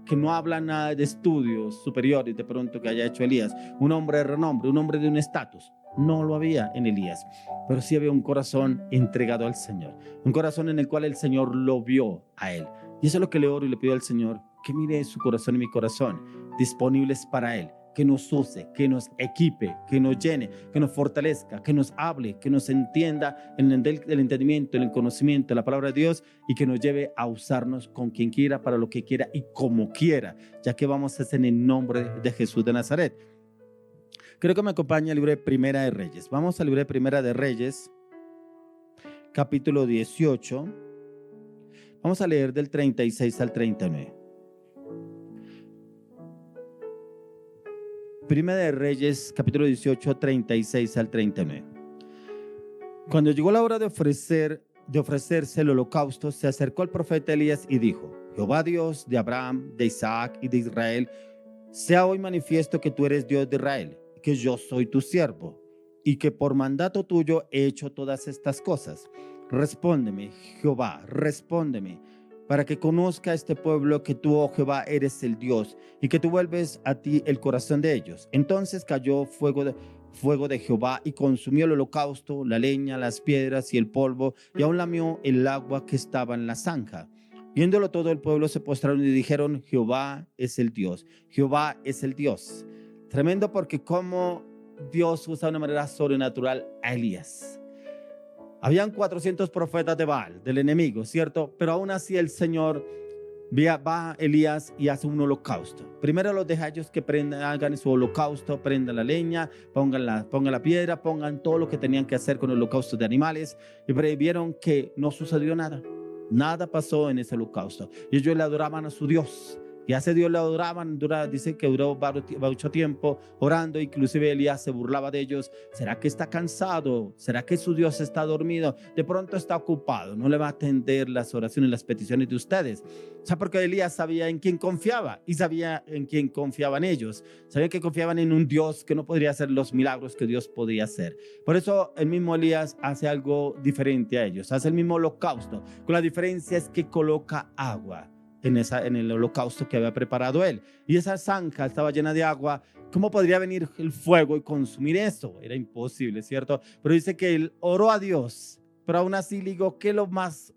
que no habla nada de estudios superiores de pronto que haya hecho Elías, un hombre de renombre, un hombre de un estatus. No lo había en Elías, pero sí había un corazón entregado al Señor, un corazón en el cual el Señor lo vio a él. Y eso es lo que le oro y le pido al Señor, que mire su corazón y mi corazón, disponibles para Él, que nos use, que nos equipe, que nos llene, que nos fortalezca, que nos hable, que nos entienda en el entendimiento, en el conocimiento de la palabra de Dios, y que nos lleve a usarnos con quien quiera, para lo que quiera y como quiera, ya que vamos a hacer en el nombre de Jesús de Nazaret. Creo que me acompaña el libro de Primera de Reyes. Vamos al libro de Primera de Reyes, capítulo 18. Vamos a leer del 36 al 39. Primera de Reyes, capítulo 18, 36 al 39. Cuando llegó la hora de ofrecerse el holocausto, se acercó el profeta Elías y dijo: Jehová Dios de Abraham, de Isaac y de Israel, sea hoy manifiesto que tú eres Dios de Israel, que yo soy tu siervo, y que por mandato tuyo he hecho todas estas cosas. Respóndeme, Jehová, respóndeme, para que conozca este pueblo que tú, oh Jehová, eres el Dios, y que tú vuelves a ti el corazón de ellos. Entonces cayó fuego de Jehová y consumió el holocausto, la leña, las piedras y el polvo, y aún lamió el agua que estaba en la zanja. Viéndolo todo, el pueblo se postraron y dijeron: Jehová es el Dios, Jehová es el Dios. Tremendo, porque como Dios usa de una manera sobrenatural a Elías. Habían 400 profetas de Baal, del enemigo, ¿cierto? Pero aún así el Señor va a Elías y hace un holocausto. Primero los deja a ellos que hagan su holocausto, prendan la leña, pongan la piedra, pongan todo lo que tenían que hacer con el holocausto de animales. Y vieron que no sucedió nada. Nada pasó en ese holocausto. Y ellos le adoraban a su Dios. Y a ese Dios le adoraban, dice que duró mucho tiempo orando, inclusive Elías se burlaba de ellos. ¿Será que está cansado? ¿Será que su Dios está dormido? De pronto está ocupado, no le va a atender las oraciones, las peticiones de ustedes. O sea, porque Elías sabía en quién confiaba y sabía en quién confiaban ellos. Sabían que confiaban en un Dios que no podría hacer los milagros que Dios podía hacer. Por eso el mismo Elías hace algo diferente a ellos, hace el mismo holocausto, con la diferencia es que coloca agua en el holocausto que había preparado él. Y esa zanja estaba llena de agua. ¿Cómo podría venir el fuego y consumir eso? Era imposible, ¿cierto? Pero dice que él oró a Dios. Pero aún así le digo que lo más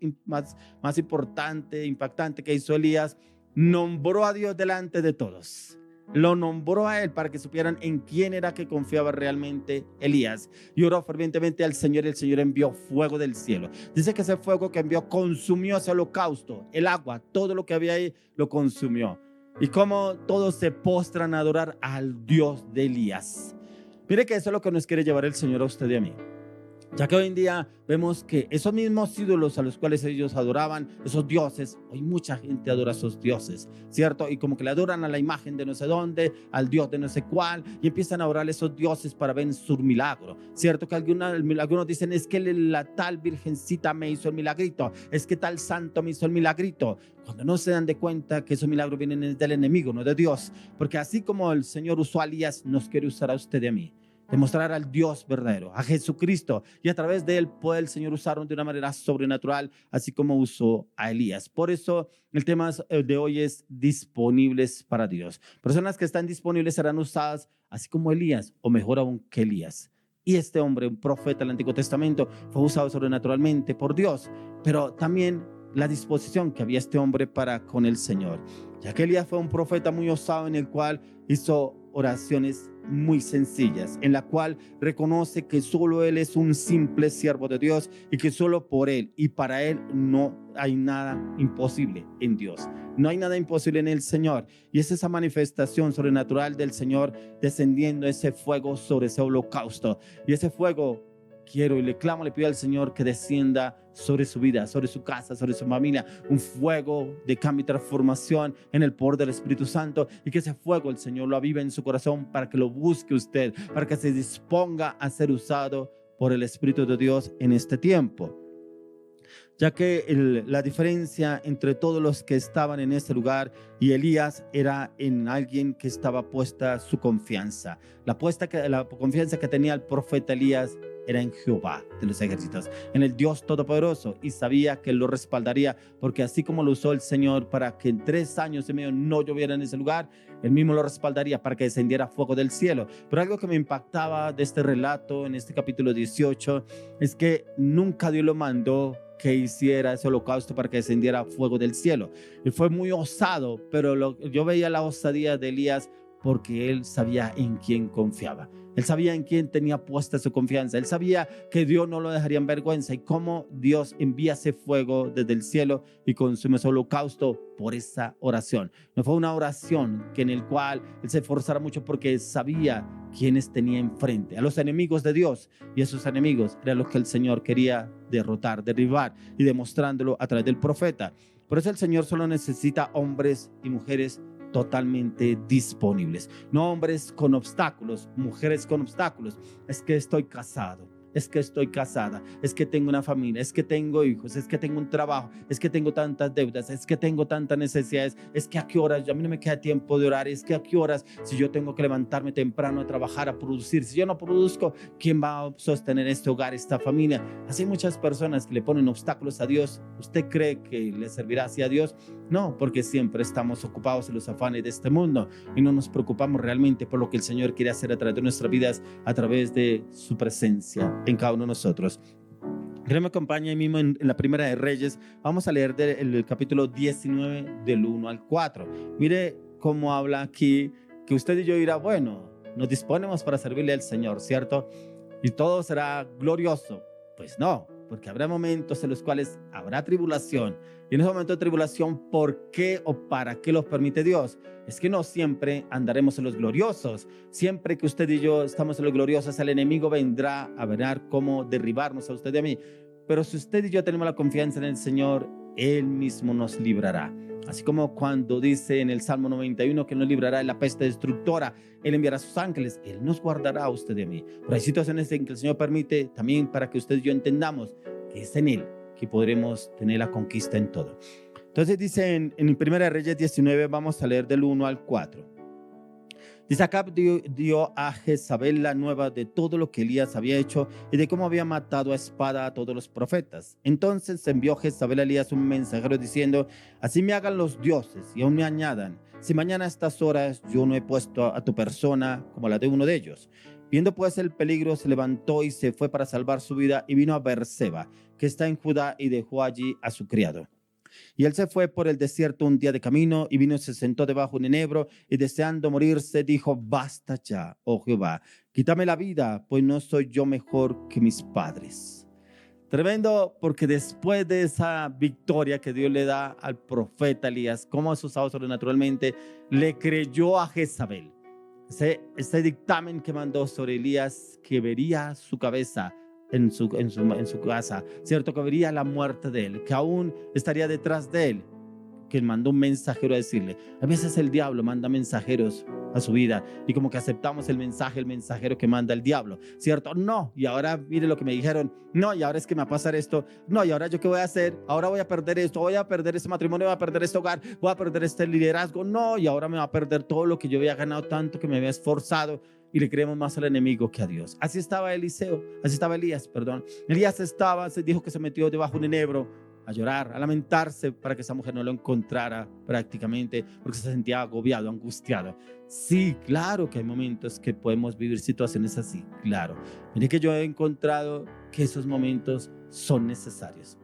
importante, impactante que hizo Elías, nombró a Dios delante de todos. Lo nombró a él para que supieran en quién era que confiaba realmente Elías. Y oró fervientemente al Señor y el Señor envió fuego del cielo. Dice que ese fuego que envió consumió ese holocausto, el agua, todo lo que había ahí lo consumió. Y como todos se postran a adorar al Dios de Elías. Mire que eso es lo que nos quiere llevar el Señor a usted y a mí. Ya que hoy en día vemos que esos mismos ídolos a los cuales ellos adoraban, esos dioses, hoy mucha gente adora a esos dioses, ¿cierto? Y como que le adoran a la imagen de no sé dónde, al dios de no sé cuál, y empiezan a orar a esos dioses para ver su milagro, ¿cierto? Que algunos dicen: es que la tal virgencita me hizo el milagrito, es que tal santo me hizo el milagrito, cuando no se dan de cuenta que esos milagros vienen del enemigo, no de Dios. Porque así como el Señor usó a Elías, nos quiere usar a usted y a mí. Demostrar al Dios verdadero, a Jesucristo, y a través de él puede el Señor usarnos de una manera sobrenatural, así como usó a Elías. Por eso el tema de hoy es disponibles para Dios. Personas que están disponibles serán usadas así como Elías, o mejor aún que Elías. Y este hombre, un profeta del Antiguo Testamento, fue usado sobrenaturalmente por Dios, pero también la disposición que había este hombre para con el Señor. Ya que Elías fue un profeta muy osado, en el cual hizo oraciones muy sencillas, en la cual reconoce que solo él es un simple siervo de Dios y que solo por él y para él no hay nada imposible en Dios. No hay nada imposible en el Señor. Y es esa manifestación sobrenatural del Señor descendiendo ese fuego sobre ese holocausto. Y ese fuego quiero y le clamo, le pido al Señor que descienda sobre su vida, sobre su casa, sobre su familia, un fuego de cambio y transformación en el poder del Espíritu Santo, y que ese fuego el Señor lo avive en su corazón para que lo busque usted, para que se disponga a ser usado por el Espíritu de Dios en este tiempo. ya que la diferencia entre todos los que estaban en ese lugar y Elías era en alguien que estaba puesta su confianza. La confianza que tenía el profeta Elías era en Jehová de los ejércitos, en el Dios Todopoderoso, y sabía que lo respaldaría, porque así como lo usó el Señor para que en 3 años y medio no lloviera en ese lugar, él mismo lo respaldaría para que descendiera fuego del cielo. Pero algo que me impactaba de este relato en este capítulo 18 es que nunca Dios lo mandó que hiciera ese holocausto para que descendiera fuego del cielo. Y fue muy osado, pero yo veía la osadía de Elías porque él sabía en quién confiaba. Él sabía en quién tenía puesta su confianza. Él sabía que Dios no lo dejaría en vergüenza y cómo Dios envía ese fuego desde el cielo y consume ese holocausto por esa oración. No fue una oración en el cual él se esforzara mucho porque sabía quiénes tenía enfrente, a los enemigos de Dios, y esos enemigos eran los que el Señor quería derrotar, derribar, y demostrándolo a través del profeta. Por eso el Señor solo necesita hombres y mujeres totalmente disponibles, no hombres con obstáculos, mujeres con obstáculos. Es que estoy casado, es que estoy casada, es que tengo una familia, es que tengo hijos, es que tengo un trabajo, es que tengo tantas deudas, es que tengo tantas necesidades, es que a qué horas, a mí no me queda tiempo de orar, es que a qué horas, si yo tengo que levantarme temprano a trabajar, a producir, si yo no produzco, ¿quién va a sostener este hogar, esta familia? Así hay muchas personas que le ponen obstáculos a Dios. ¿Usted cree que le servirá así a Dios? No, porque siempre estamos ocupados en los afanes de este mundo y no nos preocupamos realmente por lo que el Señor quiere hacer a través de nuestras vidas, a través de su presencia en cada uno de nosotros. Que me acompañe ahí mismo en la Primera de Reyes. Vamos a leer el capítulo 19 del 1 al 4. Mire cómo habla aquí, que usted y yo dirá, bueno, nos disponemos para servirle al Señor, ¿cierto? Y todo será glorioso. Pues no, porque habrá momentos en los cuales habrá tribulación. Y en ese momento de tribulación, ¿por qué o para qué los permite Dios? Es que no siempre andaremos en los gloriosos. Siempre que usted y yo estamos en los gloriosos, el enemigo vendrá a ver cómo derribarnos a usted y a mí. Pero si usted y yo tenemos la confianza en el Señor, Él mismo nos librará. Así como cuando dice en el Salmo 91 que nos librará de la peste destructora, Él enviará a sus ángeles, Él nos guardará a usted y a mí. Pero hay situaciones en que el Señor permite también para que usted y yo entendamos que es en Él que podremos tener la conquista en todo. Entonces dice en 1 Reyes 19, vamos a leer del 1 al 4. Dice: Acab dio a Jezabel la nueva de todo lo que Elías había hecho y de cómo había matado a espada a todos los profetas. Entonces envió Jezabel a Elías un mensajero diciendo: así me hagan los dioses y aún me añadan, si mañana a estas horas yo no he puesto a tu persona como la de uno de ellos. Viendo pues el peligro, se levantó y se fue para salvar su vida y vino a Beerseba, que está en Judá, y dejó allí a su criado. Y él se fue por el desierto un día de camino y vino y se sentó debajo de un enebro y deseando morirse dijo: basta ya, oh Jehová, quítame la vida, pues no soy yo mejor que mis padres. Tremendo, porque después de esa victoria que Dios le da al profeta Elías, como es usado sobrenaturalmente, le creyó a Jezabel. Ese dictamen que mandó sobre Elías, que vería su cabeza en su casa, cierto, que vería la muerte de él, que aún estaría detrás de él, que mandó un mensajero a decirle. A veces el diablo manda mensajeros a su vida y como que aceptamos el mensajero que manda el diablo, cierto. No, y ahora mire lo que me dijeron, no, y ahora es que me va a pasar esto, no, y ahora yo qué voy a hacer, ahora voy a perder esto, voy a perder este matrimonio, voy a perder este hogar, voy a perder este liderazgo, no, y ahora me va a perder todo lo que yo había ganado tanto, que me había esforzado. Y le creemos más al enemigo que a Dios. Así estaba Elías, perdón. Elías se dijo que se metió debajo de un enebro a llorar, a lamentarse para que esa mujer no lo encontrara prácticamente, porque se sentía agobiado, angustiado. Sí, claro que hay momentos que podemos vivir situaciones así, claro. Mire que yo he encontrado que esos momentos son necesarios.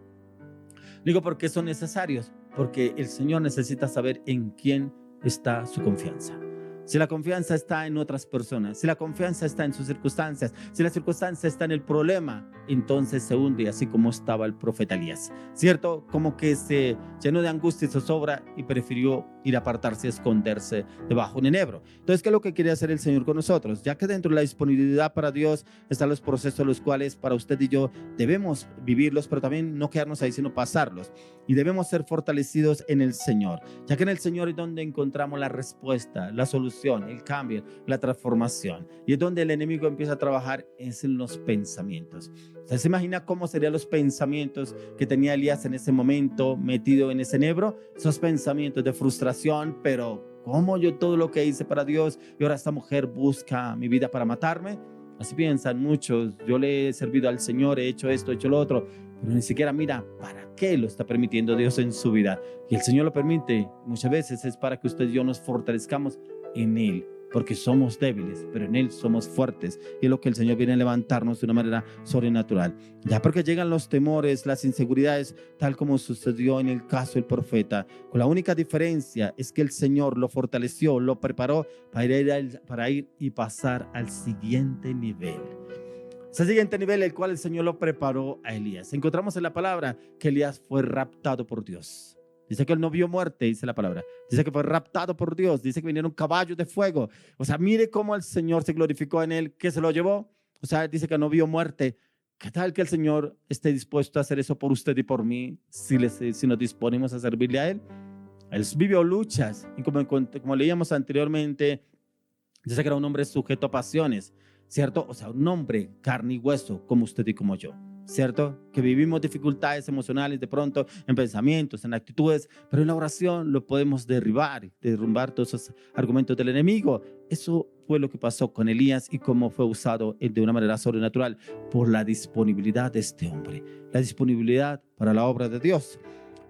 Digo, ¿por qué son necesarios? Porque el Señor necesita saber en quién está su confianza. Si la confianza está en otras personas, si la confianza está en sus circunstancias, si la circunstancia está en el problema, entonces se hunde, así como estaba el profeta Elías, ¿cierto? Como que se lleno de angustia y zozobra, y prefirió ir a apartarse y esconderse debajo de un enebro. Entonces, ¿qué es lo que quiere hacer el Señor con nosotros? Ya que dentro de la disponibilidad para Dios están los procesos los cuales para usted y yo debemos vivirlos, pero también no quedarnos ahí, sino pasarlos. Y debemos ser fortalecidos en el Señor, ya que en el Señor es donde encontramos la respuesta, la solución, el cambio, la transformación. Y es donde el enemigo empieza a trabajar, es en los pensamientos. ¿Usted se imagina cómo serían los pensamientos que tenía Elías en ese momento metido en ese enebro? Esos pensamientos de frustración, pero ¿cómo yo todo lo que hice para Dios y ahora esta mujer busca mi vida para matarme? Así piensan muchos. Yo le he servido al Señor, he hecho esto, he hecho lo otro, pero ni siquiera mira para qué lo está permitiendo Dios en su vida. Y el Señor lo permite muchas veces es para que usted y yo nos fortalezcamos en Él, porque somos débiles, pero en Él somos fuertes, y es lo que el Señor viene a levantarnos de una manera sobrenatural. Ya porque llegan los temores, las inseguridades, tal como sucedió en el caso del profeta, con la única diferencia es que el Señor lo fortaleció, lo preparó para ir y pasar al siguiente nivel. Ese siguiente nivel, el cual el Señor lo preparó a Elías. Encontramos en la palabra que Elías fue raptado por Dios. Dice que él no vio muerte, dice la palabra. Dice que fue raptado por Dios. Dice que vinieron caballos de fuego. O sea, mire cómo el Señor se glorificó en él, que se lo llevó. O sea, dice que no vio muerte. ¿Qué tal que el Señor esté dispuesto a hacer eso por usted y por mí si nos disponemos a servirle a Él? Él vivió luchas. Y como leíamos anteriormente, dice que era un hombre sujeto a pasiones, ¿cierto? O sea, un hombre carne y hueso como usted y como yo. ¿Cierto? Que vivimos dificultades emocionales de pronto en pensamientos, en actitudes, pero en la oración lo podemos derrumbar todos esos argumentos del enemigo. Eso fue lo que pasó con Elías y cómo fue usado de una manera sobrenatural por la disponibilidad de este hombre, la disponibilidad para la obra de Dios.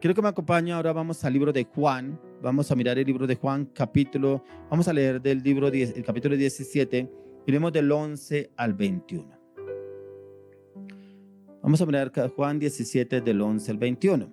Quiero que me acompañe, ahora vamos al libro de Juan, vamos a mirar el libro de Juan, vamos a leer del libro el capítulo 17, iremos del 11 al 21. Vamos a mirar Juan 17 del 11 al 21.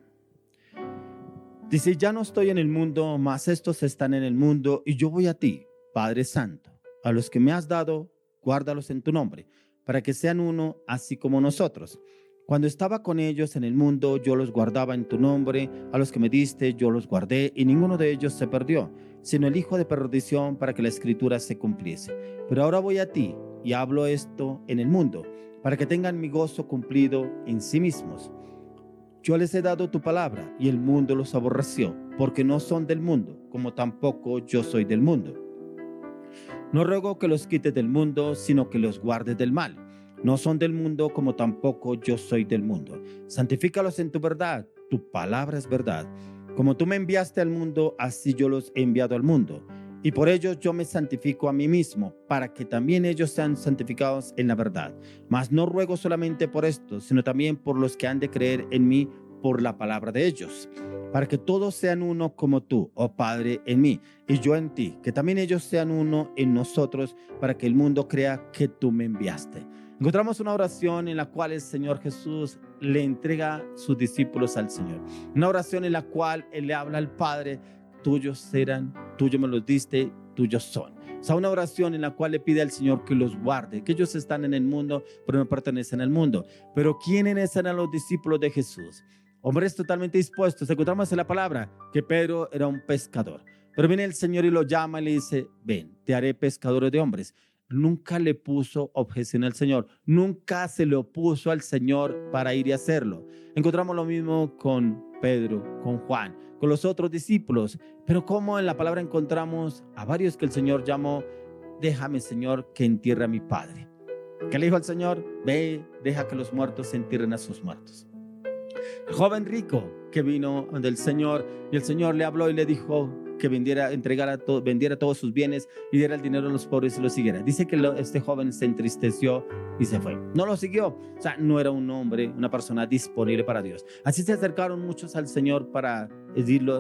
Dice, ya no estoy en el mundo, mas estos están en el mundo, y yo voy a ti, Padre Santo. A los que me has dado, guárdalos en tu nombre, para que sean uno, así como nosotros. Cuando estaba con ellos en el mundo, yo los guardaba en tu nombre. A los que me diste, yo los guardé, y ninguno de ellos se perdió, sino el hijo de perdición, para que la escritura se cumpliese. Pero ahora voy a ti, y hablo esto en el mundo, para que tengan mi gozo cumplido en sí mismos. Yo les he dado tu palabra, y el mundo los aborreció, porque no son del mundo, como tampoco yo soy del mundo. No ruego que los quites del mundo, sino que los guardes del mal. No son del mundo, como tampoco yo soy del mundo. Santifícalos en tu verdad, tu palabra es verdad. Como tú me enviaste al mundo, así yo los he enviado al mundo. Y por ellos yo me santifico a mí mismo, para que también ellos sean santificados en la verdad. Mas no ruego solamente por esto, sino también por los que han de creer en mí por la palabra de ellos, para que todos sean uno como tú, oh Padre, en mí, y yo en ti, que también ellos sean uno en nosotros, para que el mundo crea que tú me enviaste. Encontramos una oración en la cual el Señor Jesús le entrega sus discípulos al Señor. Una oración en la cual Él le habla al Padre, tuyos serán, tuyos me los diste, tuyos son. O sea, una oración en la cual le pide al Señor que los guarde, que ellos están en el mundo, pero no pertenecen al mundo. Pero ¿quiénes eran los discípulos de Jesús? Hombres totalmente dispuestos. Encontramos en la palabra que Pedro era un pescador. Pero viene el Señor y lo llama y le dice, ven, te haré pescadores de hombres. Nunca le puso objeción al Señor. Nunca se le opuso al Señor para ir y hacerlo. Encontramos lo mismo con Pedro, con Juan, con los otros discípulos. Pero como en la palabra encontramos a varios que el Señor llamó, déjame, Señor, que entierre a mi Padre. ¿Qué le dijo al Señor? Ve, deja que los muertos entierren a sus muertos. El joven rico que vino del Señor, y el Señor le habló y le dijo que vendiera todos sus bienes y diera el dinero a los pobres y lo siguiera. Dice que este joven se entristeció y se fue. No lo siguió. O sea, no era un hombre, una persona disponible para Dios. Así se acercaron muchos al Señor para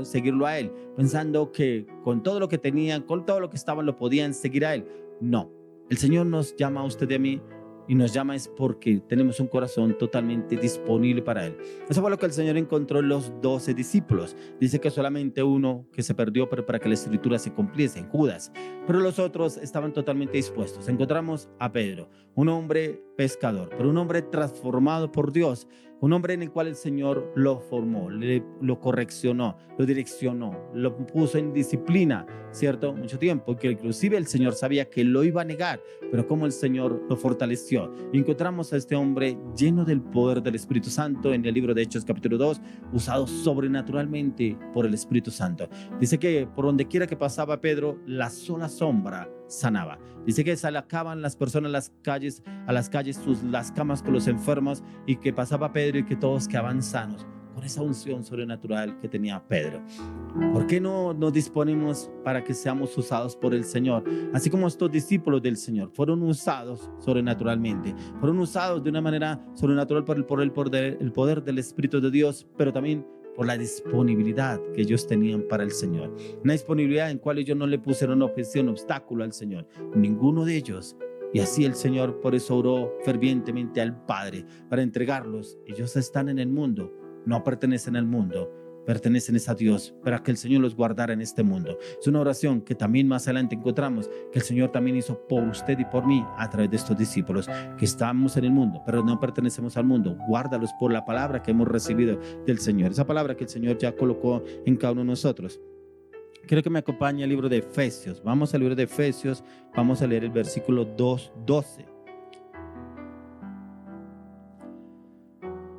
seguirlo a Él, pensando que con todo lo que tenían, con todo lo que estaban, lo podían seguir a Él. No. El Señor nos llama a usted y a mí, y nos llama es porque tenemos un corazón totalmente disponible para Él. Eso fue lo que el Señor encontró en los 12 discípulos. Dice que solamente uno que se perdió, pero para que la escritura se cumpliese, en Judas. Pero los otros estaban totalmente dispuestos. Encontramos a Pedro, un hombre pescador, pero un hombre transformado por Dios, un hombre en el cual el Señor lo formó, lo correccionó, lo direccionó, lo puso en disciplina, ¿cierto? Mucho tiempo, que inclusive el Señor sabía que lo iba a negar, pero como el Señor lo fortaleció. Y encontramos a este hombre lleno del poder del Espíritu Santo en el libro de Hechos capítulo 2, usado sobrenaturalmente por el Espíritu Santo. Dice que por donde quiera que pasaba Pedro, la sola sombra sanaba. Dice que sacaban las personas a las calles las camas con los enfermos, y que pasaba Pedro y que todos quedaban sanos con esa unción sobrenatural que tenía Pedro. ¿Por qué no nos disponemos para que seamos usados por el Señor? Así como estos discípulos del Señor fueron usados sobrenaturalmente, fueron usados de una manera sobrenatural por el poder del Espíritu de Dios, pero también por la disponibilidad que ellos tenían para el Señor. Una disponibilidad en cual ellos no le pusieron objeción, obstáculo al Señor, ninguno de ellos. Y así el Señor por eso oró fervientemente al Padre para entregarlos. Ellos están en el mundo, no pertenecen al mundo, pertenecen a Dios, para que el Señor los guardara en este mundo. Es una oración que también más adelante encontramos que el Señor también hizo por usted y por mí a través de estos discípulos, que estamos en el mundo, pero no pertenecemos al mundo. Guárdalos por la palabra que hemos recibido del Señor, esa palabra que el Señor ya colocó en cada uno de nosotros. Quiero que me acompañe al libro de Efesios. Vamos al libro de Efesios, vamos a leer el versículo 2:12.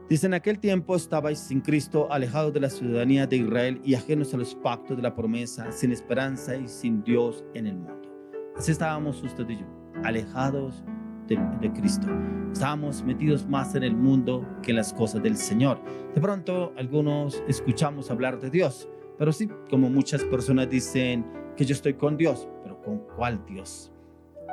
Dice: en aquel tiempo estabais sin Cristo, alejados de la ciudadanía de Israel y ajenos a los pactos de la promesa, sin esperanza y sin Dios en el mundo. Así estábamos usted y yo, alejados de Cristo. Estábamos metidos más en el mundo que en las cosas del Señor. De pronto algunos escuchamos hablar de Dios, pero sí, como muchas personas dicen que yo estoy con Dios, pero ¿con cuál Dios?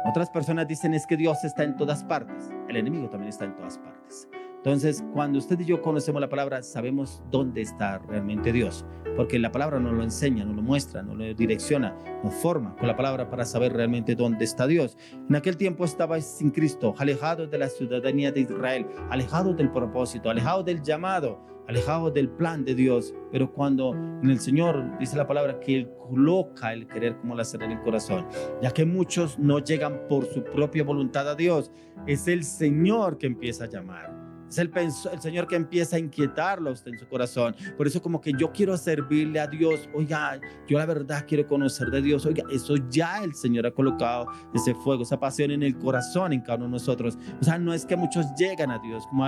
Otras personas dicen es que Dios está en todas partes. El enemigo también está en todas partes. Entonces, cuando usted y yo conocemos la palabra, sabemos dónde está realmente Dios, porque la palabra nos lo enseña, nos lo muestra, nos lo direcciona, nos forma con la palabra para saber realmente dónde está Dios. En aquel tiempo estabais sin Cristo, alejados de la ciudadanía de Israel, alejados del propósito, alejados del llamado, alejados del plan de Dios. Pero cuando en el Señor dice la palabra que Él coloca el querer como el hacer en el corazón, ya que muchos no llegan por su propia voluntad a Dios, es el Señor que empieza a llamar. Es el Señor que empieza a inquietarlo a usted en su corazón. Por eso como que yo quiero servirle a Dios. Oiga, yo la verdad quiero conocer de Dios. Oiga, eso ya el Señor ha colocado ese fuego, esa pasión en el corazón en cada uno de nosotros. O sea, no es que muchos llegan a Dios, como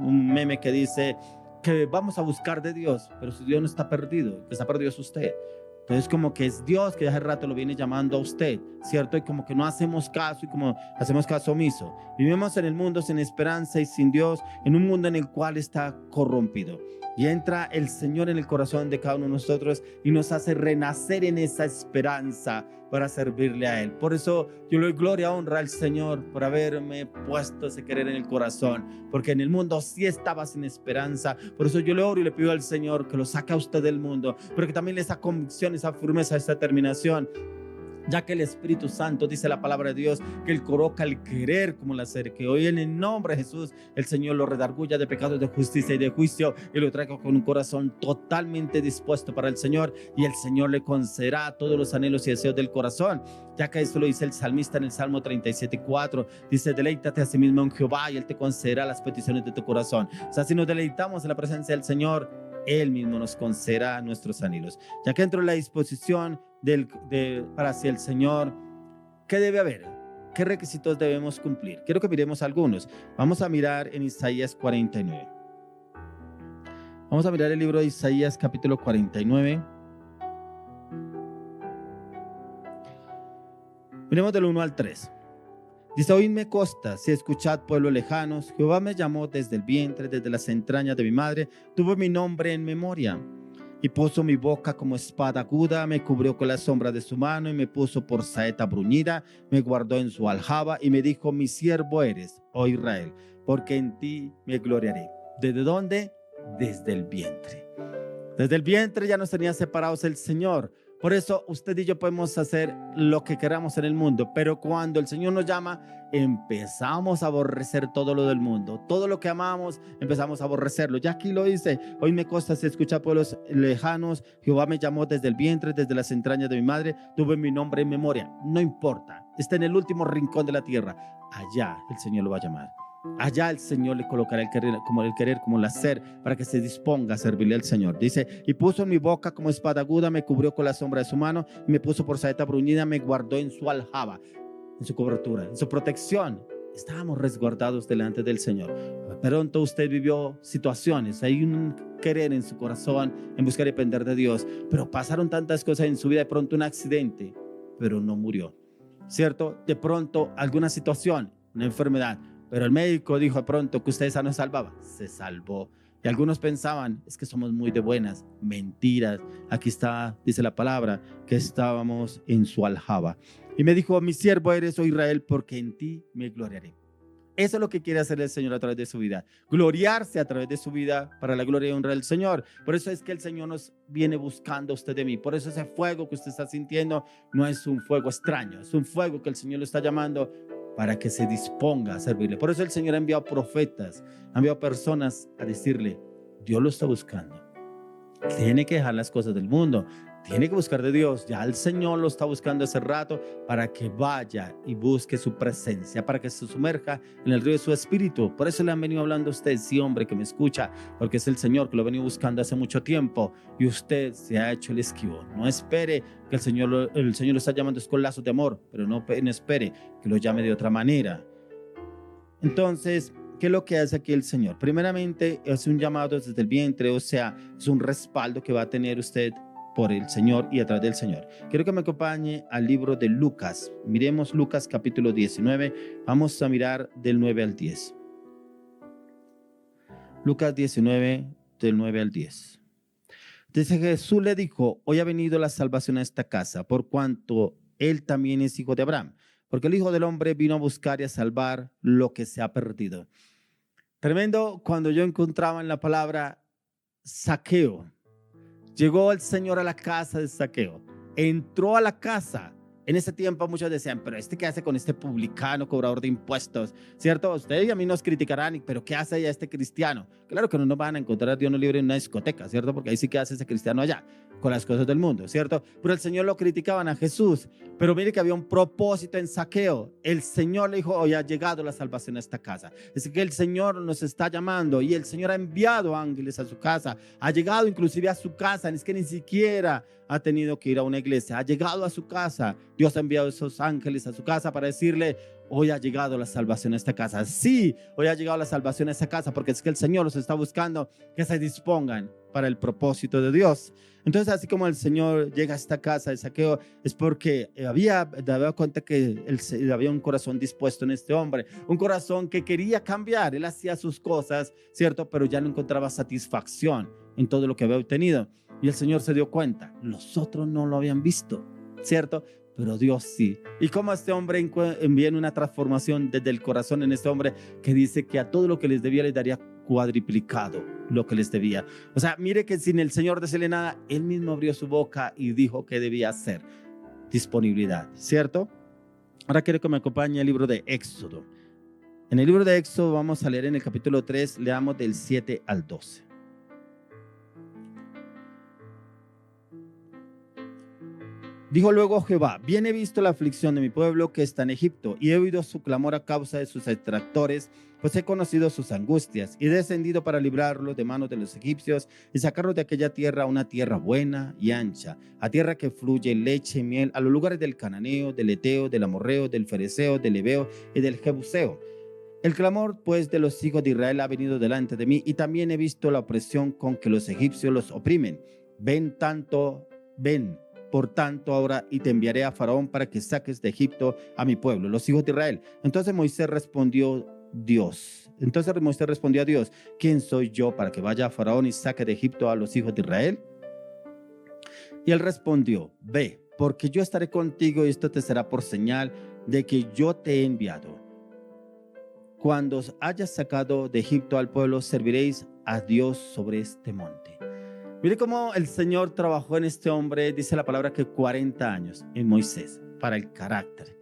un meme que dice que vamos a buscar de Dios, pero si Dios no está perdido, el que está perdido es usted. Entonces como que es Dios que hace rato lo viene llamando a usted, ¿cierto? Y como que no hacemos caso y como hacemos caso omiso. Vivimos en el mundo sin esperanza y sin Dios, en un mundo en el cual está corrompido. Y entra el Señor en el corazón de cada uno de nosotros y nos hace renacer en esa esperanza para servirle a Él. Por eso yo le doy gloria, honra al Señor por haberme puesto ese querer en el corazón, porque en el mundo sí estaba sin esperanza. Por eso yo le oro y le pido al Señor que lo saque a usted del mundo, pero que también le esa convicción, esa firmeza, esa determinación, ya que el Espíritu Santo, dice la palabra de Dios, que Él coloca el querer como el hacer, que hoy en el nombre de Jesús el Señor lo redarguya de pecados, de justicia y de juicio, y lo traiga con un corazón totalmente dispuesto para el Señor, y el Señor le concederá todos los anhelos y deseos del corazón, ya que esto lo dice el salmista en el Salmo 37:4, dice: deleítate a sí mismo en Jehová y Él te concederá las peticiones de tu corazón. O sea, si nos deleitamos en la presencia del Señor, Él mismo nos concederá nuestros anhelos. Ya que dentro de la disposición para hacia el Señor, ¿qué debe haber? ¿Qué requisitos debemos cumplir? Quiero que miremos algunos. Vamos a mirar en Isaías 49. Vamos a mirar el libro de Isaías capítulo 49. Miremos del 1 al 3. Dice: oídme costas y escuchad pueblos lejanos. Jehová me llamó desde el vientre, desde las entrañas de mi madre. Tuvo mi nombre en memoria. Y puso mi boca como espada aguda, me cubrió con la sombra de su mano y me puso por saeta bruñida, me guardó en su aljaba y me dijo: mi siervo eres, oh Israel, porque en ti me gloriaré. ¿Desde dónde? Desde el vientre. Desde el vientre ya nos tenía separados el Señor. Por eso usted y yo podemos hacer lo que queramos en el mundo, pero cuando el Señor nos llama, empezamos a aborrecer todo lo del mundo. Todo lo que amamos, empezamos a aborrecerlo. Ya aquí lo dice: hoy me consta si escucha pueblos lejanos, Jehová me llamó desde el vientre, desde las entrañas de mi madre, tuve mi nombre en memoria. No importa, está en el último rincón de la tierra, allá el Señor lo va a llamar. Allá el Señor le colocará el querer como el hacer, para que se disponga a servirle al Señor. Dice, y puso en mi boca como espada aguda, me cubrió con la sombra de su mano, y me puso por saeta bruñida, me guardó en su aljaba, en su cobertura, en su protección. Estábamos resguardados delante del Señor. Pronto usted vivió situaciones, hay un querer en su corazón en buscar y depender de Dios, pero pasaron tantas cosas en su vida, de pronto un accidente, pero no murió, ¿cierto? De pronto alguna situación, una enfermedad, pero el médico dijo de pronto que usted esa no salvaba, se salvó. Y algunos pensaban, es que somos muy de buenas, mentiras. Aquí está, dice la palabra, que estábamos en su aljaba. Y me dijo, mi siervo eres, oh Israel, porque en ti me gloriaré. Eso es lo que quiere hacer el Señor a través de su vida, gloriarse a través de su vida para la gloria y honra del Señor. Por eso es que el Señor nos viene buscando a usted de mí. Por eso ese fuego que usted está sintiendo no es un fuego extraño, es un fuego que el Señor lo está llamando para que se disponga a servirle. Por eso el Señor ha enviado profetas, ha enviado personas a decirle, Dios lo está buscando. Tiene que dejar las cosas del mundo, tiene que buscar de Dios. Ya el Señor lo está buscando hace rato para que vaya y busque su presencia, para que se sumerja en el río de su espíritu. Por eso le han venido hablando a usted, sí, hombre, que me escucha, porque es el Señor que lo ha venido buscando hace mucho tiempo y usted se ha hecho el esquivo. No espere que el Señor lo está llamando con lazos de amor, pero no espere que lo llame de otra manera. Entonces, ¿qué es lo que hace aquí el Señor? Primeramente, es un llamado desde el vientre, o sea, es un respaldo que va a tener usted por el Señor y a través del Señor. Quiero que me acompañe al libro de Lucas. Miremos Lucas capítulo 19. Vamos a mirar del 9 al 10. Lucas 19, del 9 al 10. Dice, Jesús le dijo, hoy ha venido la salvación a esta casa, por cuanto él también es hijo de Abraham. Porque el Hijo del Hombre vino a buscar y a salvar lo que se ha perdido. Tremendo cuando yo encontraba en la palabra Zaqueo. Llegó el Señor a la casa de Zaqueo. Entró a la casa. En ese tiempo muchos decían, pero ¿qué hace con este publicano, cobrador de impuestos? ¿Cierto? Ustedes y a mí nos criticarán, pero ¿qué hace allá este cristiano? Claro que no nos van a encontrar a Dios no libre en una discoteca, ¿cierto? Porque ahí sí que hace ese cristiano allá, con las cosas del mundo, ¿cierto? Pero el Señor lo criticaban a Jesús. Pero mire que había un propósito en Zaqueo. El Señor le dijo, hoy ha llegado la salvación a esta casa. Es que el Señor nos está llamando y el Señor ha enviado ángeles a su casa. Ha llegado inclusive a su casa. Es que ni siquiera ha tenido que ir a una iglesia. Ha llegado a su casa. Dios ha enviado esos ángeles a su casa para decirle, hoy ha llegado la salvación a esta casa. Sí, hoy ha llegado la salvación a esta casa, porque es que el Señor los está buscando que se dispongan para el propósito de Dios. Entonces, así como el Señor llega a esta casa de Zaqueo, es porque había dado cuenta que había un corazón dispuesto en este hombre, un corazón que quería cambiar. Él hacía sus cosas, ¿cierto? Pero ya no encontraba satisfacción en todo lo que había obtenido. Y el Señor se dio cuenta, los otros no lo habían visto, ¿cierto? Pero Dios sí. Y como este hombre envía una transformación desde el corazón en este hombre que dice que a todo lo que les debía les daría cuadriplicado lo que les debía. O sea, mire que sin el Señor decirle nada, él mismo abrió su boca y dijo que debía hacer. Disponibilidad, ¿cierto? Ahora quiero que me acompañe al libro de Éxodo. En el libro de Éxodo vamos a leer en el capítulo 3, leamos del 7 al 12. Dijo luego Jehová, bien he visto la aflicción de mi pueblo que está en Egipto, y he oído su clamor a causa de sus extractores, pues he conocido sus angustias, y he descendido para librarlos de manos de los egipcios, y sacarlos de aquella tierra a una tierra buena y ancha, a tierra que fluye leche y miel, a los lugares del cananeo, del eteo, del amorreo, del fereceo, del heveo y del jebuseo. El clamor, pues, de los hijos de Israel ha venido delante de mí, y también he visto la opresión con que los egipcios los oprimen. Ven, por tanto, ahora y te enviaré a Faraón para que saques de Egipto a mi pueblo, los hijos de Israel. Entonces Moisés respondió a Dios, ¿quién soy yo para que vaya a Faraón y saque de Egipto a los hijos de Israel? Y él respondió, ve, porque yo estaré contigo y esto te será por señal de que yo te he enviado. Cuando os hayas sacado de Egipto al pueblo, serviréis a Dios sobre este monte. Mire cómo el Señor trabajó en este hombre, dice la palabra que 40 años en Moisés, para el carácter.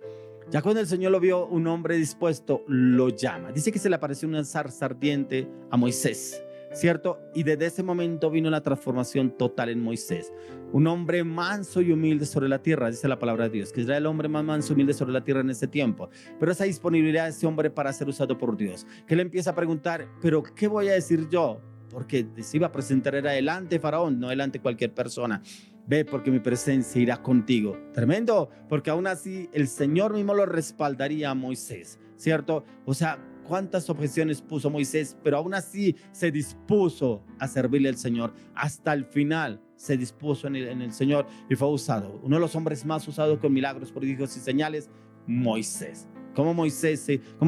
Ya cuando el Señor lo vio, un hombre dispuesto, lo llama. Dice que se le apareció una zarza ardiente a Moisés, ¿cierto? Y desde ese momento vino la transformación total en Moisés. Un hombre manso y humilde sobre la tierra, dice la palabra de Dios, que era el hombre más manso y humilde sobre la tierra en ese tiempo. Pero esa disponibilidad de ese hombre para ser usado por Dios, que él empieza a preguntar, ¿pero qué voy a decir yo? Porque se iba a presentar era delante de Faraón, no delante de cualquier persona. Ve, porque mi presencia irá contigo. Tremendo, porque aún así el Señor mismo lo respaldaría a Moisés, ¿cierto? O sea, cuántas objeciones puso Moisés, pero aún así se dispuso a servirle al Señor. Hasta el final se dispuso en el Señor y fue usado. Uno de los hombres más usados con milagros, prodigios y señales, Moisés. Cómo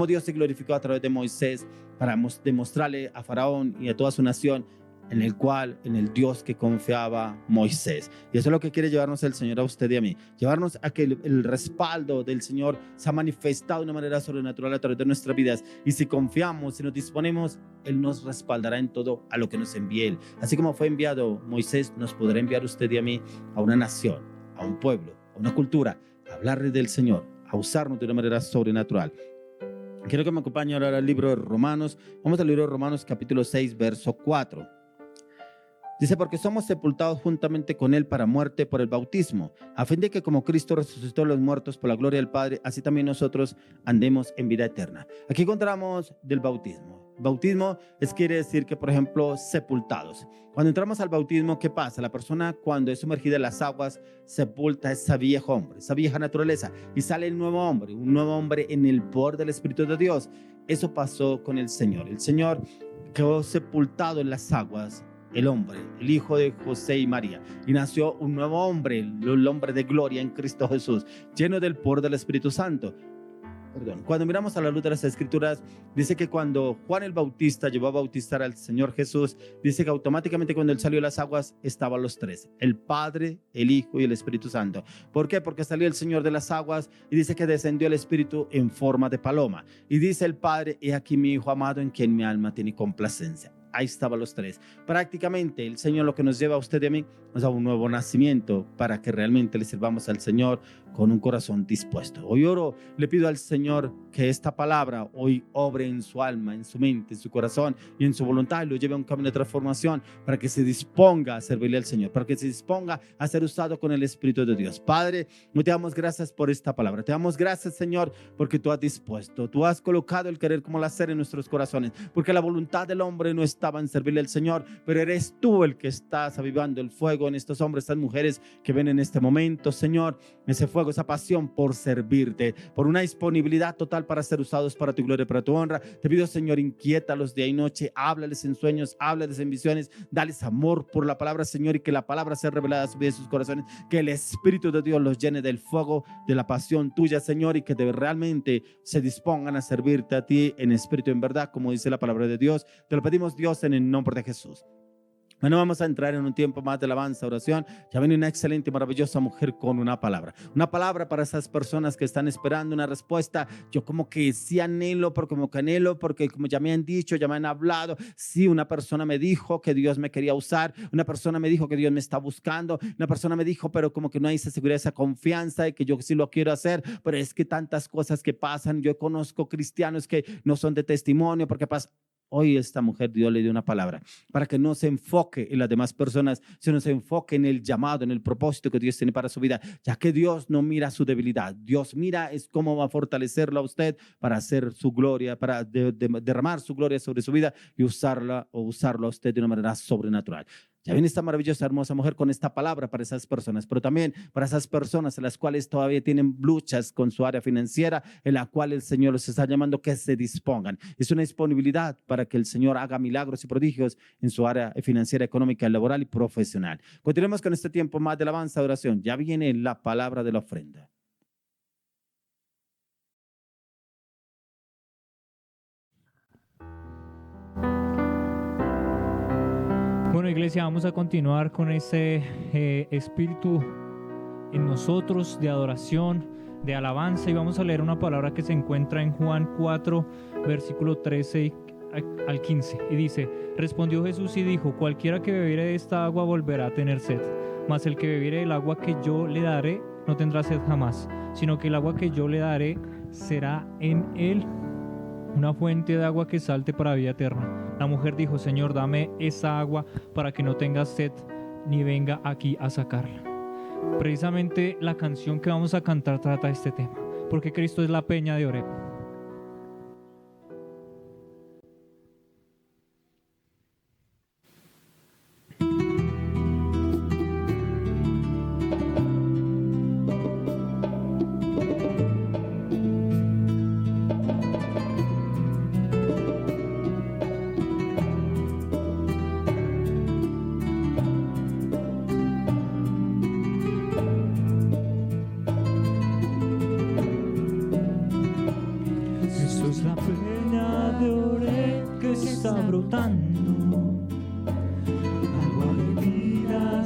Dios se glorificó a través de Moisés para demostrarle a Faraón y a toda su nación en el Dios que confiaba Moisés. Y eso es lo que quiere llevarnos el Señor a usted y a mí. Llevarnos a que el respaldo del Señor se ha manifestado de una manera sobrenatural a través de nuestras vidas. Y si confiamos, si nos disponemos, Él nos respaldará en todo a lo que nos envíe Él. Así como fue enviado Moisés, nos podrá enviar usted y a mí a una nación, a un pueblo, a una cultura, a hablarle del Señor, a usarnos de una manera sobrenatural. Quiero que me acompañe ahora al libro de Romanos. Vamos al libro de Romanos capítulo 6, verso 4. Dice, porque somos sepultados juntamente con Él para muerte por el bautismo, a fin de que como Cristo resucitó a los muertos por la gloria del Padre, así también nosotros andemos en vida eterna. Aquí encontramos del bautismo. Bautismo quiere decir que, por ejemplo, sepultados. Cuando entramos al bautismo, ¿qué pasa? La persona, cuando es sumergida en las aguas, sepulta ese viejo hombre, esa vieja naturaleza, y sale el nuevo hombre, un nuevo hombre en el poder del Espíritu de Dios. Eso pasó con el Señor. El Señor quedó sepultado en las aguas, el hombre, el hijo de José y María, y nació un nuevo hombre, el hombre de gloria en Cristo Jesús, lleno del poder del Espíritu Santo. Cuando miramos a la luz de las Escrituras, dice que cuando Juan el Bautista llevó a bautizar al Señor Jesús, dice que automáticamente cuando él salió de las aguas estaban los tres, el Padre, el Hijo y el Espíritu Santo. ¿Por qué? Porque salió el Señor de las aguas y dice que descendió el Espíritu en forma de paloma. Y dice el Padre, he aquí mi Hijo amado en quien mi alma tiene complacencia. Ahí estaban los tres. Prácticamente el Señor lo que nos lleva a usted y a mí es a un nuevo nacimiento para que realmente le sirvamos al Señor con un corazón dispuesto. Hoy oro, le pido al Señor que esta palabra hoy obre en su alma, en su mente, en su corazón y en su voluntad y lo lleve a un camino de transformación para que se disponga a servirle al Señor, para que se disponga a ser usado con el Espíritu de Dios. Padre, te damos gracias por esta palabra. Te damos gracias, Señor, porque tú has dispuesto, tú has colocado el querer como el hacer en nuestros corazones, porque la voluntad del hombre no estaba en servirle al Señor, pero eres tú el que estás avivando el fuego en estos hombres, estas mujeres que ven en este momento, Señor, ese fuego, esa pasión por servirte, por una disponibilidad total para ser usados para tu gloria y para tu honra. Te pido, Señor, inquiétalos día y noche, háblales en sueños, háblales en visiones, dales amor por la palabra, Señor, y que la palabra sea revelada a sus corazones, que el Espíritu de Dios los llene del fuego, de la pasión tuya, Señor, y que realmente se dispongan a servirte a ti en espíritu y en verdad, como dice la palabra de Dios. Te lo pedimos, Dios, en el nombre de Jesús. Bueno, vamos a entrar en un tiempo más de alabanza, oración. Ya viene una excelente y maravillosa mujer con una palabra para esas personas que están esperando una respuesta. Yo como que sí anhelo, porque como ya me han dicho, ya me han hablado. Sí, una persona me dijo que Dios me quería usar, una persona me dijo que Dios me está buscando, una persona me dijo, pero como que no hay esa seguridad, esa confianza de que yo sí lo quiero hacer, pero es que tantas cosas que pasan. Yo conozco cristianos que no son de testimonio porque pasa. Hoy esta mujer, Dios le dio una palabra para que no se enfoque en las demás personas, sino se enfoque en el llamado, en el propósito que Dios tiene para su vida, ya que Dios no mira su debilidad. Dios mira es cómo va a fortalecerlo a usted para hacer su gloria, para derramar su gloria sobre su vida y usarlo a usted de una manera sobrenatural. Ya viene esta maravillosa, hermosa mujer con esta palabra para esas personas, pero también para esas personas en las cuales todavía tienen luchas con su área financiera, en la cual el Señor los está llamando que se dispongan. Es una disponibilidad para que el Señor haga milagros y prodigios en su área financiera, económica, laboral y profesional. Continuemos con este tiempo más de alabanza, oración. Ya viene la palabra de la ofrenda. Bueno, iglesia, vamos a continuar con ese espíritu en nosotros de adoración, de alabanza, y vamos a leer una palabra que se encuentra en Juan 4, versículo 13 al 15, y dice: respondió Jesús y dijo: cualquiera que bebiere de esta agua volverá a tener sed, mas el que bebiere del agua que yo le daré no tendrá sed jamás, sino que el agua que yo le daré será en él una fuente de agua que salte para vida eterna. La mujer dijo: Señor, dame esa agua para que no tenga sed ni venga aquí a sacarla. Precisamente la canción que vamos a cantar trata este tema, porque Cristo es la peña de Oreb.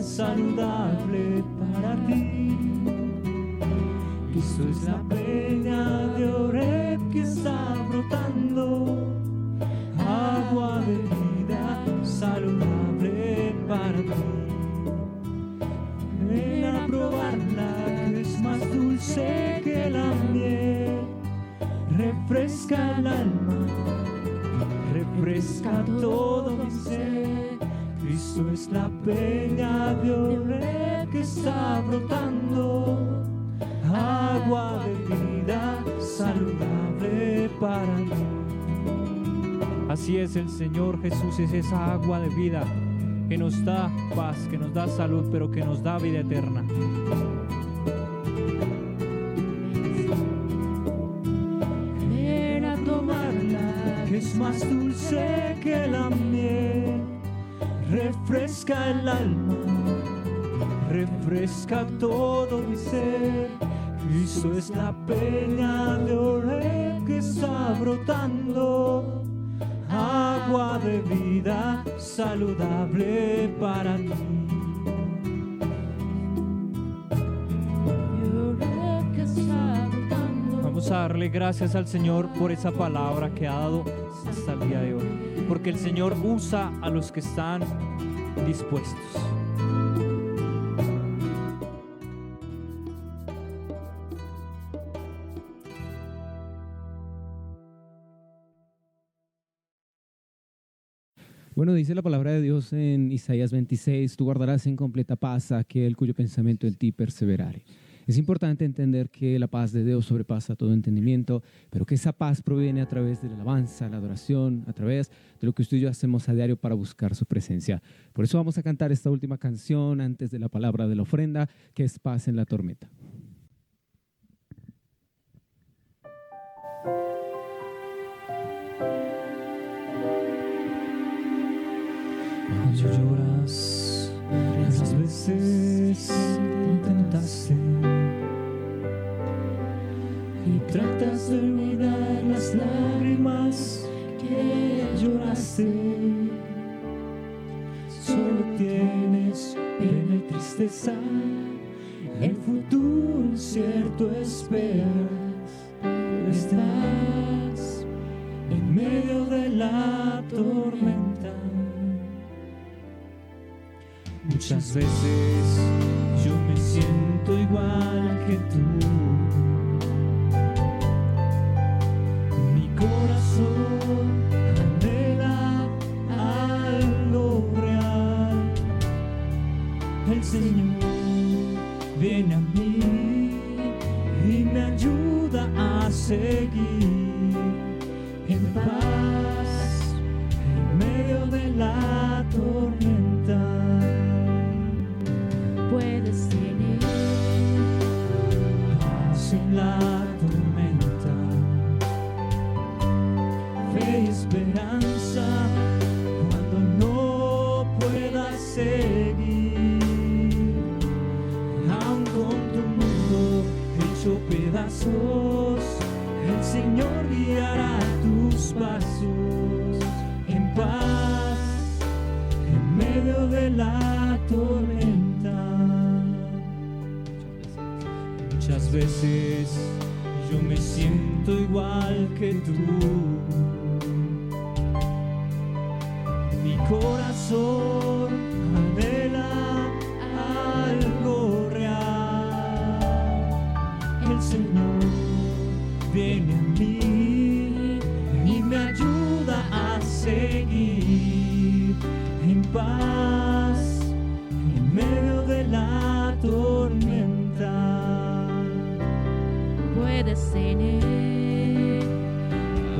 Saludable para ti. Cristo es la peña de Oreb que está brotando, agua de vida saludable para ti. Ven a probarla, que es más dulce que la miel, refresca el alma, refresca todo mi ser. Cristo es la peña de Oreb que está brotando, agua de vida saludable para mí. Así es, el Señor Jesús es esa agua de vida que nos da paz, que nos da salud, pero que nos da vida eterna. Ven a tomarla, que es más dulce que la miel, refresca el alma, refresca todo mi ser. Cristo es la peña de Oreb que está brotando, agua de vida saludable para ti. Vamos a darle gracias al Señor por esa palabra que ha dado hasta el día de hoy, porque el Señor usa a los que están dispuestos. Bueno, dice la palabra de Dios en Isaías 26, tú guardarás en completa paz a aquel cuyo pensamiento en ti perseverare. Es importante entender que la paz de Dios sobrepasa todo entendimiento, pero que esa paz proviene a través de la alabanza, la adoración, a través de lo que usted y yo hacemos a diario para buscar su presencia. Por eso vamos a cantar esta última canción antes de la palabra de la ofrenda, que es Paz en la tormenta. Cuando lloras, las veces intentaste y tratas de olvidar las lágrimas que lloraste. Solo tienes pena y tristeza, el futuro incierto esperas. Estás en medio de la tormenta. Muchas veces yo me siento igual que tú. Mi corazón anhela algo real. El Señor viene a mí y me ayuda a seguir en paz en medio de la tormenta. Puedes tener paz en la tormenta, fe y esperanza cuando no puedas seguir, aun con tu mundo hecho pedazos, el Señor guiará tus pasos en paz en medio de la tormenta. Muchas veces yo me siento igual que tú. Mi corazón anhela algo real. El Señor viene a mí y la tormenta. Puedes tener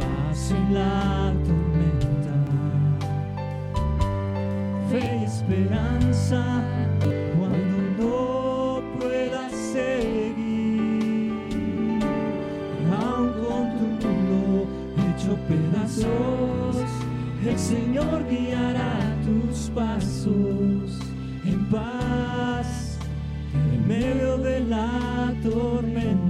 Paz en la tormenta, fe y esperanza cuando no puedas seguir. Aún con tu mundo hecho pedazos, el Señor guiará tus pasos en paz en medio de la tormenta.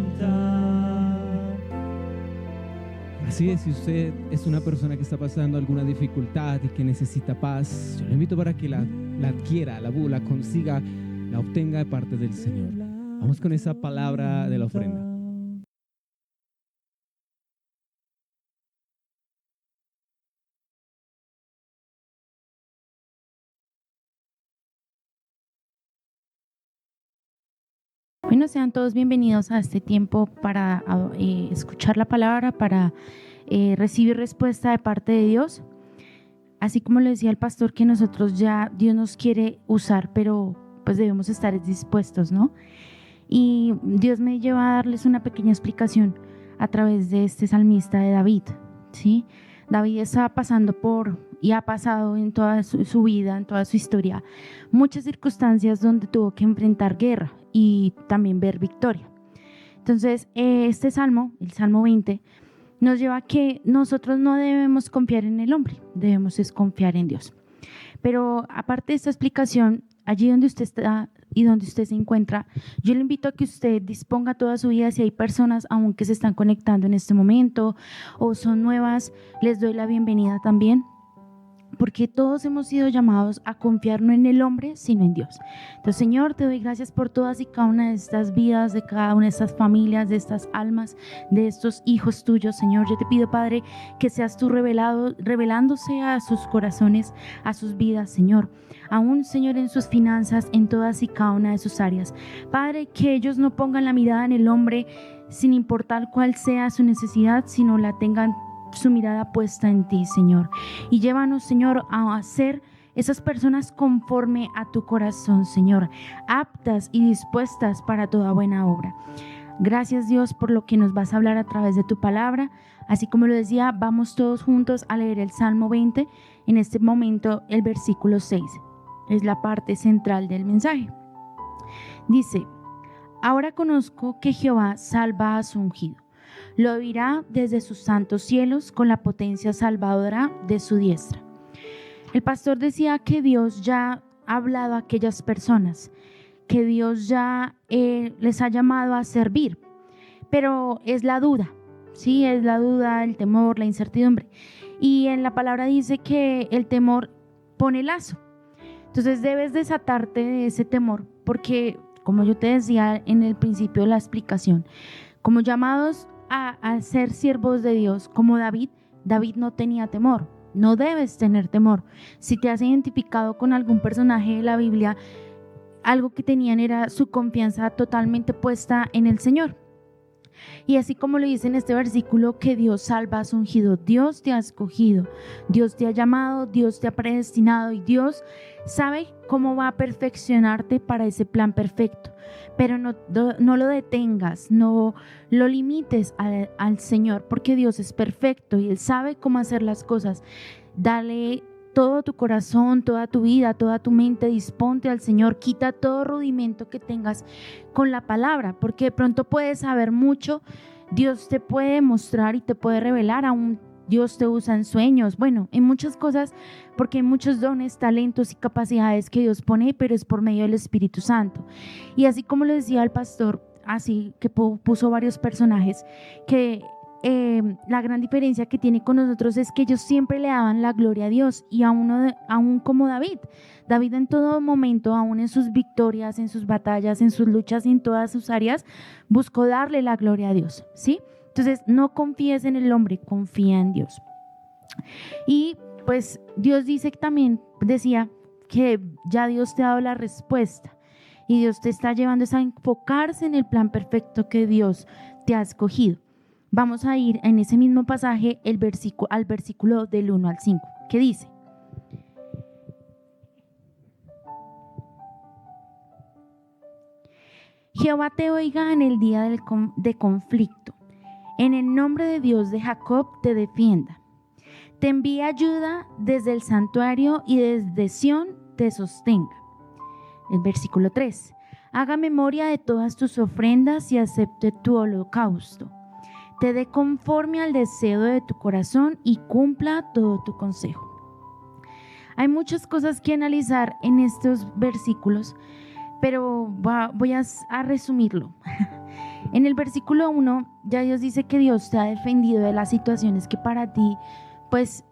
Así es, si usted es una persona que está pasando alguna dificultad y que necesita paz, yo le invito para que la adquiera, la consiga, la obtenga de parte del Señor. Vamos con esa palabra de la ofrenda. Bueno, sean todos bienvenidos a este tiempo para escuchar la palabra, para recibir respuesta de parte de Dios. Así como le decía el pastor que nosotros ya Dios nos quiere usar, pero pues debemos estar dispuestos, ¿no? Y Dios me lleva a darles una pequeña explicación a través de este salmista de David, ¿sí? David estaba pasando y ha pasado en toda su vida, en toda su historia, muchas circunstancias donde tuvo que enfrentar guerra y también ver victoria. Entonces, este salmo, el Salmo 20, nos lleva a que nosotros no debemos confiar en el hombre, debemos es confiar en Dios. Pero aparte de esta explicación, allí donde usted está y donde usted se encuentra, yo le invito a que usted disponga toda su vida. Si hay personas aún que se están conectando en este momento o son nuevas, les doy la bienvenida también, porque todos hemos sido llamados a confiar no en el hombre, sino en Dios. Entonces, Señor, te doy gracias por todas y cada una de estas vidas, de cada una de estas familias, de estas almas, de estos hijos tuyos, Señor. Yo te pido, Padre, que seas tú revelándose a sus corazones, a sus vidas, Señor. Aún, Señor, en sus finanzas, en todas y cada una de sus áreas. Padre, que ellos no pongan la mirada en el hombre, sin importar cuál sea su necesidad, sino la tengan su mirada puesta en ti, Señor. Y llévanos, Señor, a ser esas personas conforme a tu corazón, Señor, aptas y dispuestas para toda buena obra. Gracias, Dios, por lo que nos vas a hablar a través de tu palabra. Así como lo decía, vamos todos juntos a leer el Salmo 20. En este momento, el versículo 6 es la parte central del mensaje. Dice: ahora conozco que Jehová salva a su ungido. Lo oirá desde sus santos cielos con la potencia salvadora de su diestra. El pastor decía que Dios ya ha hablado a aquellas personas, que Dios ya les ha llamado a servir, pero es la duda, ¿sí? Es la duda, el temor, la incertidumbre. Y en la palabra dice que el temor pone lazo. Entonces debes desatarte de ese temor, porque como yo te decía en el principio de la explicación, como llamados a ser siervos de Dios, como David no tenía temor. No debes tener temor. Si te has identificado con algún personaje de la Biblia, algo que tenían era su confianza totalmente puesta en el Señor. Y así como lo dice en este versículo, que Dios salva a su ungido. Dios te ha escogido, Dios te ha llamado, Dios te ha predestinado y Dios sabe cómo va a perfeccionarte para ese plan perfecto. Pero no lo detengas, no lo limites al Señor, porque Dios es perfecto y Él sabe cómo hacer las cosas. Dale todo tu corazón, toda tu vida, toda tu mente, disponte al Señor, quita todo rudimento que tengas con la palabra, porque de pronto puedes saber mucho, Dios te puede mostrar y te puede revelar, aún Dios te usa en sueños, bueno, en muchas cosas, porque hay muchos dones, talentos y capacidades que Dios pone, pero es por medio del Espíritu Santo. Y así como lo decía el pastor, así que puso varios personajes que la gran diferencia que tiene con nosotros es que ellos siempre le daban la gloria a Dios, y aún como David en todo momento, aún en sus victorias, en sus batallas, en sus luchas y en todas sus áreas, buscó darle la gloria a Dios, ¿sí? Entonces no confíes en el hombre, confía en Dios. Y pues Dios decía que ya Dios te ha dado la respuesta y Dios te está llevando a enfocarse en el plan perfecto que Dios te ha escogido. Vamos a ir en ese mismo pasaje al versículo del 1 al 5, que dice: Jehová te oiga en el día de conflicto. En el nombre de Dios de Jacob te defienda. Te envía ayuda desde el santuario y desde Sión te sostenga. El versículo 3. Haga memoria de todas tus ofrendas y acepte tu holocausto. Te dé conforme al deseo de tu corazón y cumpla todo tu consejo. Hay muchas cosas que analizar en estos versículos, pero voy a resumirlo. En el versículo 1, ya Dios dice que Dios te ha defendido de las situaciones que para ti pues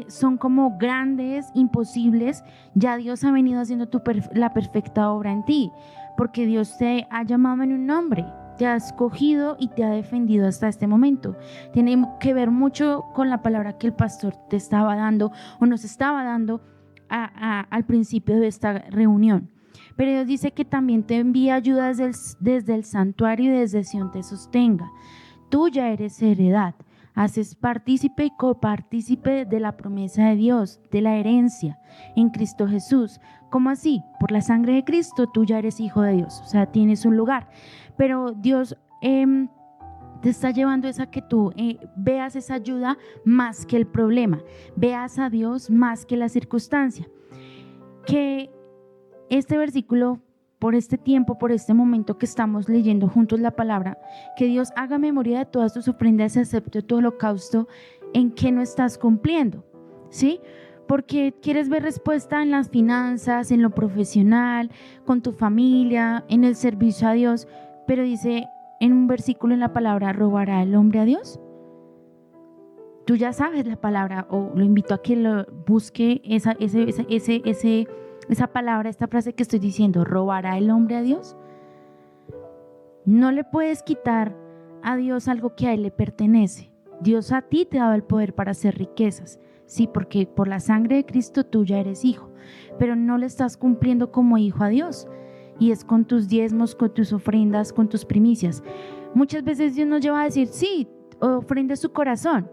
son como grandes, imposibles. Ya Dios ha venido haciendo la perfecta obra en ti, porque Dios te ha llamado en un nombre, te ha escogido y te ha defendido hasta este momento. Tiene que ver mucho con la palabra que el pastor te estaba dando o nos estaba dando al principio de esta reunión. Pero Dios dice que también te envía ayuda desde el santuario y desde Sión te sostenga. Tú ya eres heredad, haces partícipe y copartícipe de la promesa de Dios, de la herencia en Cristo Jesús. ¿Cómo así? Por la sangre de Cristo tú ya eres hijo de Dios, o sea, tienes un lugar. Pero Dios te está llevando a que tú veas esa ayuda más que el problema, veas a Dios más que la circunstancia. Que este versículo, por este tiempo, por este momento que estamos leyendo juntos la palabra, que Dios haga memoria de todas tus ofrendas y acepte tu holocausto en que no estás cumpliendo, ¿sí? Porque quieres ver respuesta en las finanzas, en lo profesional, con tu familia, en el servicio a Dios, pero dice en un versículo en la palabra, ¿robará el hombre a Dios? Tú ya sabes la palabra, o lo invito a que lo busque esa palabra, esta frase que estoy diciendo, ¿robará el hombre a Dios? No le puedes quitar a Dios algo que a Él le pertenece. Dios a ti te ha dado el poder para hacer riquezas, sí, porque por la sangre de Cristo tú ya eres hijo, pero no le estás cumpliendo como hijo a Dios, y es con tus diezmos, con tus ofrendas, con tus primicias. Muchas veces Dios nos lleva a decir, sí, ofrende su corazón,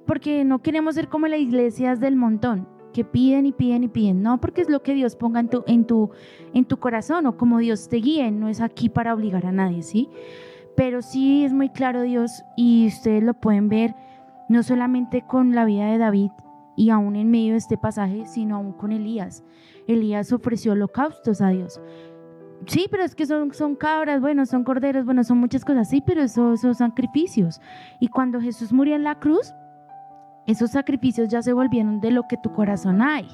porque no queremos ser como las iglesias del montón, que piden y piden y piden. No, porque es lo que Dios ponga en tu corazón, o como Dios te guíe. No es aquí para obligar a nadie, ¿sí? Pero sí es muy claro Dios, y ustedes lo pueden ver no solamente con la vida de David y aún en medio de este pasaje, sino aún con Elías. Elías ofreció holocaustos a Dios. Sí, pero es que son cabras, bueno, son corderos, bueno, son muchas cosas, sí, pero esos son sacrificios. Y cuando Jesús murió en la cruz, esos sacrificios ya se volvieron de lo que tu corazón hay,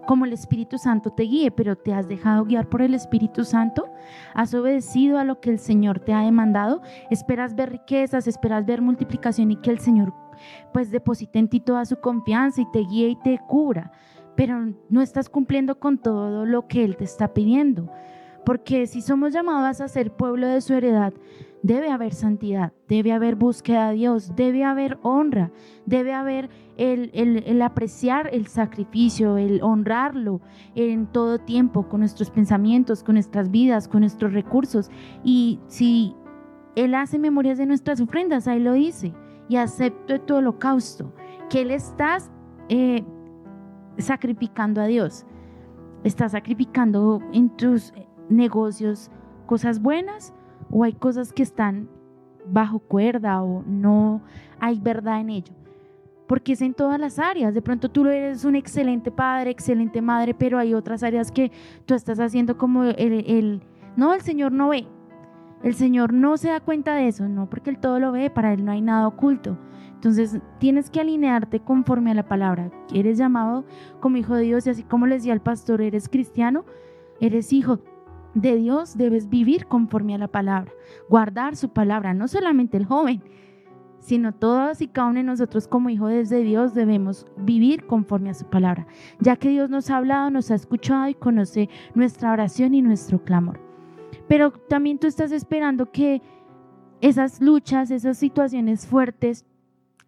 como el Espíritu Santo te guíe. Pero ¿te has dejado guiar por el Espíritu Santo? ¿Has obedecido a lo que el Señor te ha demandado? ¿Esperas ver riquezas, esperas ver multiplicación y que el Señor pues deposite en ti toda su confianza y te guíe y te cubra? Pero no estás cumpliendo con todo lo que Él te está pidiendo, porque si somos llamados a ser pueblo de su heredad, debe haber santidad, debe haber búsqueda a Dios, debe haber honra, debe haber el apreciar el sacrificio, el honrarlo en todo tiempo, con nuestros pensamientos, con nuestras vidas, con nuestros recursos. Y si Él hace memorias de nuestras ofrendas, ahí lo dice, y acepto tu holocausto, que Él estás sacrificando a Dios. Estás sacrificando en tus negocios cosas buenas, o hay cosas que están bajo cuerda o no hay verdad en ello, porque es en todas las áreas. De pronto tú eres un excelente padre, excelente madre, pero hay otras áreas que tú estás haciendo como el Señor no ve, el Señor no se da cuenta de eso, no, porque Él todo lo ve, para Él no hay nada oculto. Entonces tienes que alinearte conforme a la palabra. Eres llamado como hijo de Dios, y así como le decía al pastor, eres cristiano, eres hijo de Dios, debes vivir conforme a la palabra, guardar su palabra. No solamente el joven, sino todos y cada uno de nosotros como hijos de Dios debemos vivir conforme a su palabra, ya que Dios nos ha hablado, nos ha escuchado y conoce nuestra oración y nuestro clamor. Pero también tú estás esperando que esas luchas, esas situaciones fuertes,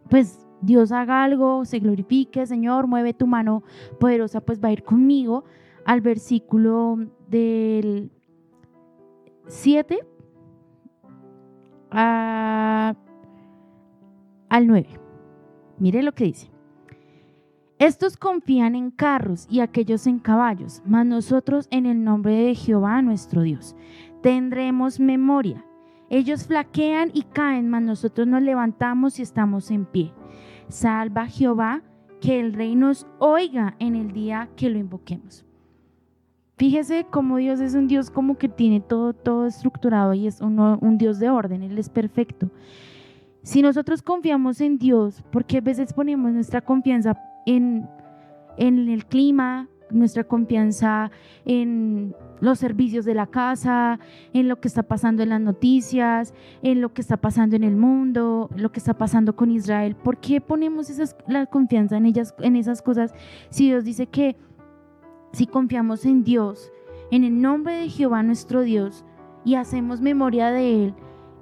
pues Dios haga algo, se glorifique. Señor, mueve tu mano poderosa, pues va a ir conmigo al versículo del 7 al 9. Mire lo que dice. Estos confían en carros y aquellos en caballos, mas nosotros en el nombre de Jehová nuestro Dios tendremos memoria. Ellos flaquean y caen, mas nosotros nos levantamos y estamos en pie. Salva Jehová, que el rey nos oiga en el día que lo invoquemos. Fíjese cómo Dios es un Dios como que tiene todo estructurado y es un Dios de orden, Él es perfecto. Si nosotros confiamos en Dios, porque a veces ponemos nuestra confianza en el clima, nuestra confianza en los servicios de la casa, en lo que está pasando en las noticias, en lo que está pasando en el mundo, lo que está pasando con Israel. ¿Por qué ponemos la confianza en esas cosas? Si Dios dice que si confiamos en Dios, en el nombre de Jehová nuestro Dios, y hacemos memoria de Él,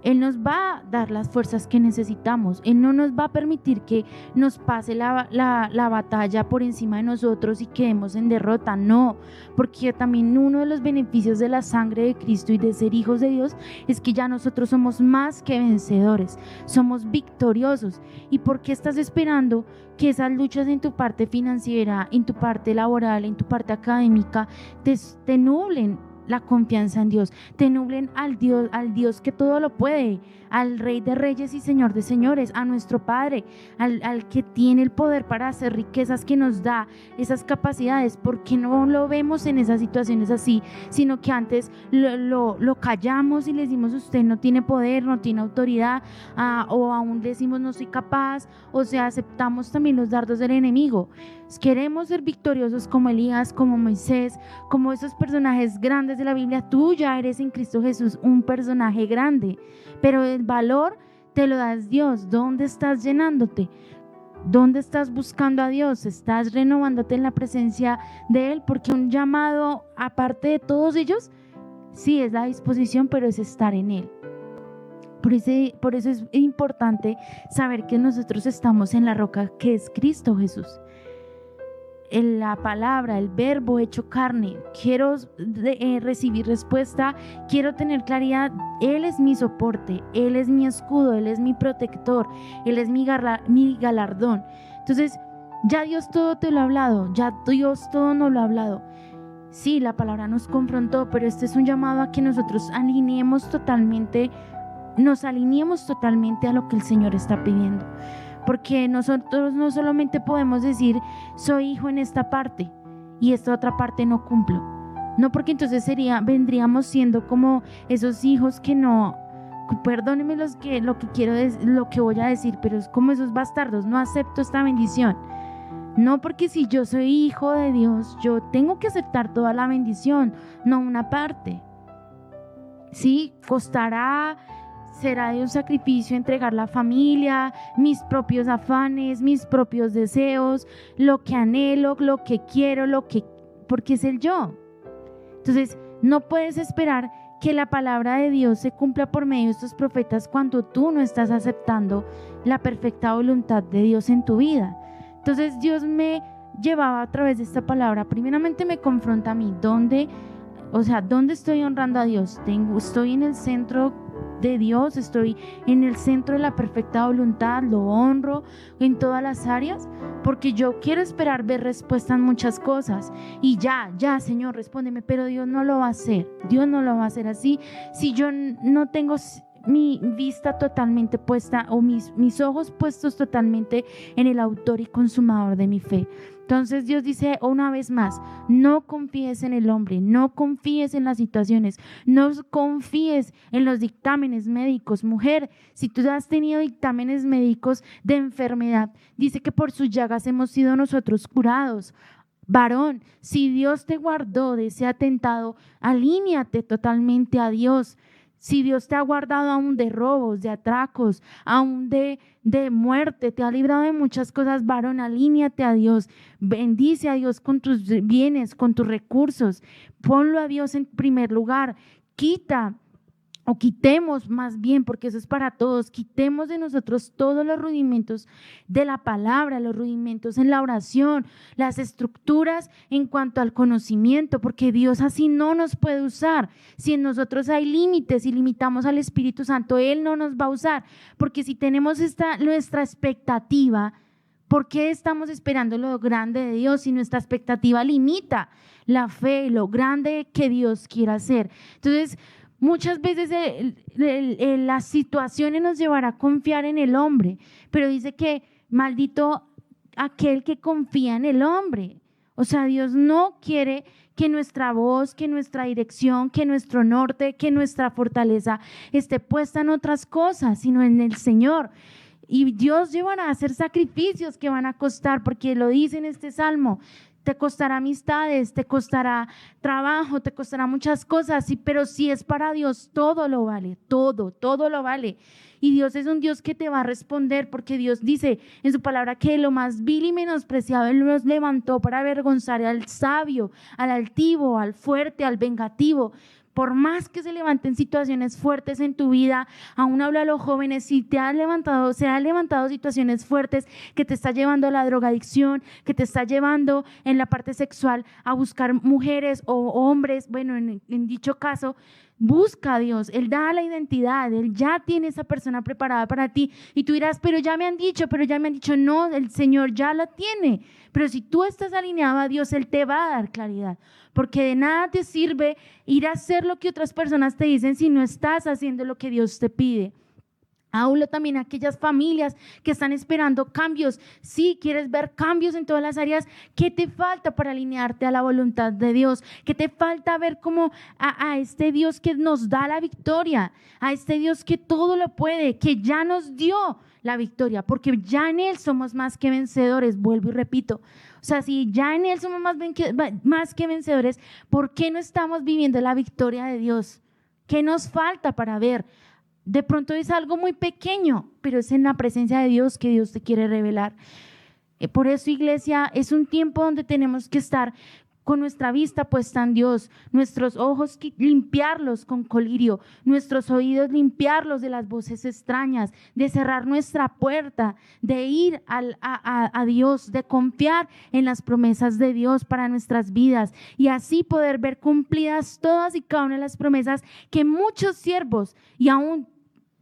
Él nos va a dar las fuerzas que necesitamos. Él no nos va a permitir que nos pase la batalla por encima de nosotros y quedemos en derrota. No, porque también uno de los beneficios de la sangre de Cristo y de ser hijos de Dios es que ya nosotros somos más que vencedores, somos victoriosos. ¿Y por qué estás esperando que esas luchas en tu parte financiera, en tu parte laboral, en tu parte académica te nublen la confianza en Dios, te nublen al Dios que todo lo puede, al Rey de Reyes y Señor de Señores, a nuestro Padre, al que tiene el poder para hacer riquezas, que nos da esas capacidades? Porque no lo vemos en esas situaciones así, sino que antes lo callamos y le decimos usted no tiene poder, no tiene autoridad, o aún decimos no soy capaz, o sea, aceptamos también los dardos del enemigo. Queremos ser victoriosos como Elías, como Moisés, como esos personajes grandes de la Biblia. Tú ya eres en Cristo Jesús un personaje grande, pero el valor te lo das Dios. ¿Dónde estás llenándote? ¿Dónde estás buscando a Dios? ¿Estás renovándote en la presencia de Él? Porque un llamado, aparte de todos ellos, sí es la disposición, pero es estar en Él. Por eso es importante saber que nosotros estamos en la roca que es Cristo Jesús. En la palabra, el verbo hecho carne. Quiero recibir respuesta, quiero tener claridad. Él es mi soporte, Él es mi escudo, Él es mi protector, Él es mi galardón. Entonces, ya Dios todo te lo ha hablado, ya Dios todo nos lo ha hablado. Sí, la palabra nos confrontó, pero este es un llamado a que nosotros nos alineemos totalmente a lo que el Señor está pidiendo. Porque nosotros no solamente podemos decir soy hijo en esta parte y esta otra parte no cumplo. No, porque entonces vendríamos siendo como esos hijos que no, perdónenme lo que voy a decir, pero es como esos bastardos, no acepto esta bendición. No, porque si yo soy hijo de Dios, yo tengo que aceptar toda la bendición, no una parte. Sí, será de un sacrificio entregar la familia, mis propios afanes, mis propios deseos, lo que anhelo, lo que quiero, porque es el yo. Entonces, no puedes esperar que la palabra de Dios se cumpla por medio de estos profetas cuando tú no estás aceptando la perfecta voluntad de Dios en tu vida. Entonces, Dios me llevaba a través de esta palabra, primeramente me confronta a mí, ¿dónde estoy honrando a Dios? Estoy en el centro de Dios, estoy en el centro de la perfecta voluntad, lo honro en todas las áreas, porque yo quiero esperar ver respuesta en muchas cosas y ya Señor, respóndeme, pero Dios no lo va a hacer así si yo no tengo mi vista totalmente puesta o mis ojos puestos totalmente en el autor y consumador de mi fe. Entonces Dios dice una vez más, no confíes en el hombre, no confíes en las situaciones, no confíes en los dictámenes médicos. Mujer, si tú has tenido dictámenes médicos de enfermedad, dice que por sus llagas hemos sido nosotros curados. Varón, si Dios te guardó de ese atentado, alíñate totalmente a Dios. Si Dios te ha guardado aún de robos, de atracos, aún de muerte, te ha librado de muchas cosas, varón, alíñate a Dios, bendice a Dios con tus bienes, con tus recursos, ponlo a Dios en primer lugar, quitemos más bien, porque eso es para todos, quitemos de nosotros todos los rudimentos de la palabra, los rudimentos en la oración, las estructuras en cuanto al conocimiento, porque Dios así no nos puede usar. Si en nosotros hay límites y limitamos al Espíritu Santo, Él no nos va a usar, porque si tenemos nuestra expectativa ¿Por qué estamos esperando lo grande de Dios si nuestra expectativa limita la fe, lo grande que Dios quiere hacer? Entonces, muchas veces las situaciones nos llevarán a confiar en el hombre, pero dice que maldito aquel que confía en el hombre. O sea, Dios no quiere que nuestra voz, que nuestra dirección, que nuestro norte, que nuestra fortaleza esté puesta en otras cosas, sino en el Señor. Y Dios llevará a hacer sacrificios que van a costar, porque lo dice en este salmo. Te costará amistades, te costará trabajo, te costará muchas cosas, pero si es para Dios, todo lo vale, todo lo vale. Y Dios es un Dios que te va a responder, porque Dios dice en su palabra que lo más vil y menospreciado Él nos levantó para avergonzar al sabio, al altivo, al fuerte, al vengativo. Por más que se levanten situaciones fuertes en tu vida, aún hablo a los jóvenes, si se han levantado situaciones fuertes que te está llevando a la drogadicción, que te está llevando en la parte sexual a buscar mujeres o hombres, bueno, en dicho caso, busca a Dios, Él da la identidad, Él ya tiene esa persona preparada para ti y tú dirás, pero ya me han dicho, no, el Señor ya la tiene, pero si tú estás alineado a Dios, Él te va a dar claridad, porque de nada te sirve ir a hacer lo que otras personas te dicen si no estás haciendo lo que Dios te pide. Hablo también a aquellas familias que están esperando cambios. Si quieres ver cambios en todas las áreas, ¿qué te falta para alinearte a la voluntad de Dios? ¿Qué te falta ver como a este Dios que nos da la victoria? A este Dios que todo lo puede, que ya nos dio la victoria, porque ya en Él somos más que vencedores, vuelvo y repito. O sea, si ya en Él somos más que vencedores, ¿por qué no estamos viviendo la victoria de Dios? ¿Qué nos falta para ver? De pronto es algo muy pequeño, pero es en la presencia de Dios que Dios te quiere revelar. Por eso, iglesia, es un tiempo donde tenemos que estar con nuestra vista puesta en Dios, nuestros ojos limpiarlos con colirio, nuestros oídos limpiarlos de las voces extrañas, de cerrar nuestra puerta, de ir a Dios, de confiar en las promesas de Dios para nuestras vidas y así poder ver cumplidas todas y cada una de las promesas que muchos siervos, y aún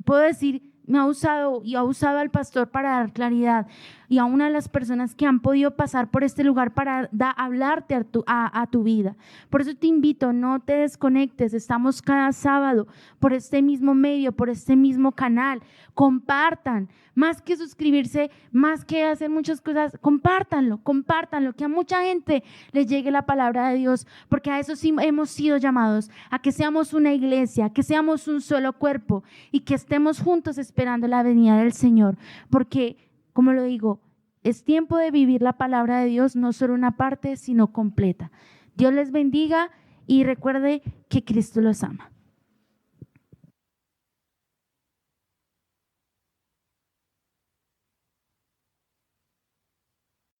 puedo decir, me ha usado y ha usado al pastor para dar claridad y a una de las personas que han podido pasar por este lugar para hablarte a tu vida. Por eso te invito, no te desconectes, estamos cada sábado por este mismo medio, por este mismo canal. Compartan, más que suscribirse, más que hacer muchas cosas, compártanlo, que a mucha gente les llegue la palabra de Dios, porque a eso sí hemos sido llamados, a que seamos una iglesia, que seamos un solo cuerpo y que estemos juntos esperando la venida del Señor, porque como lo digo, es tiempo de vivir la palabra de Dios, no solo una parte, sino completa. Dios les bendiga y recuerde que Cristo los ama.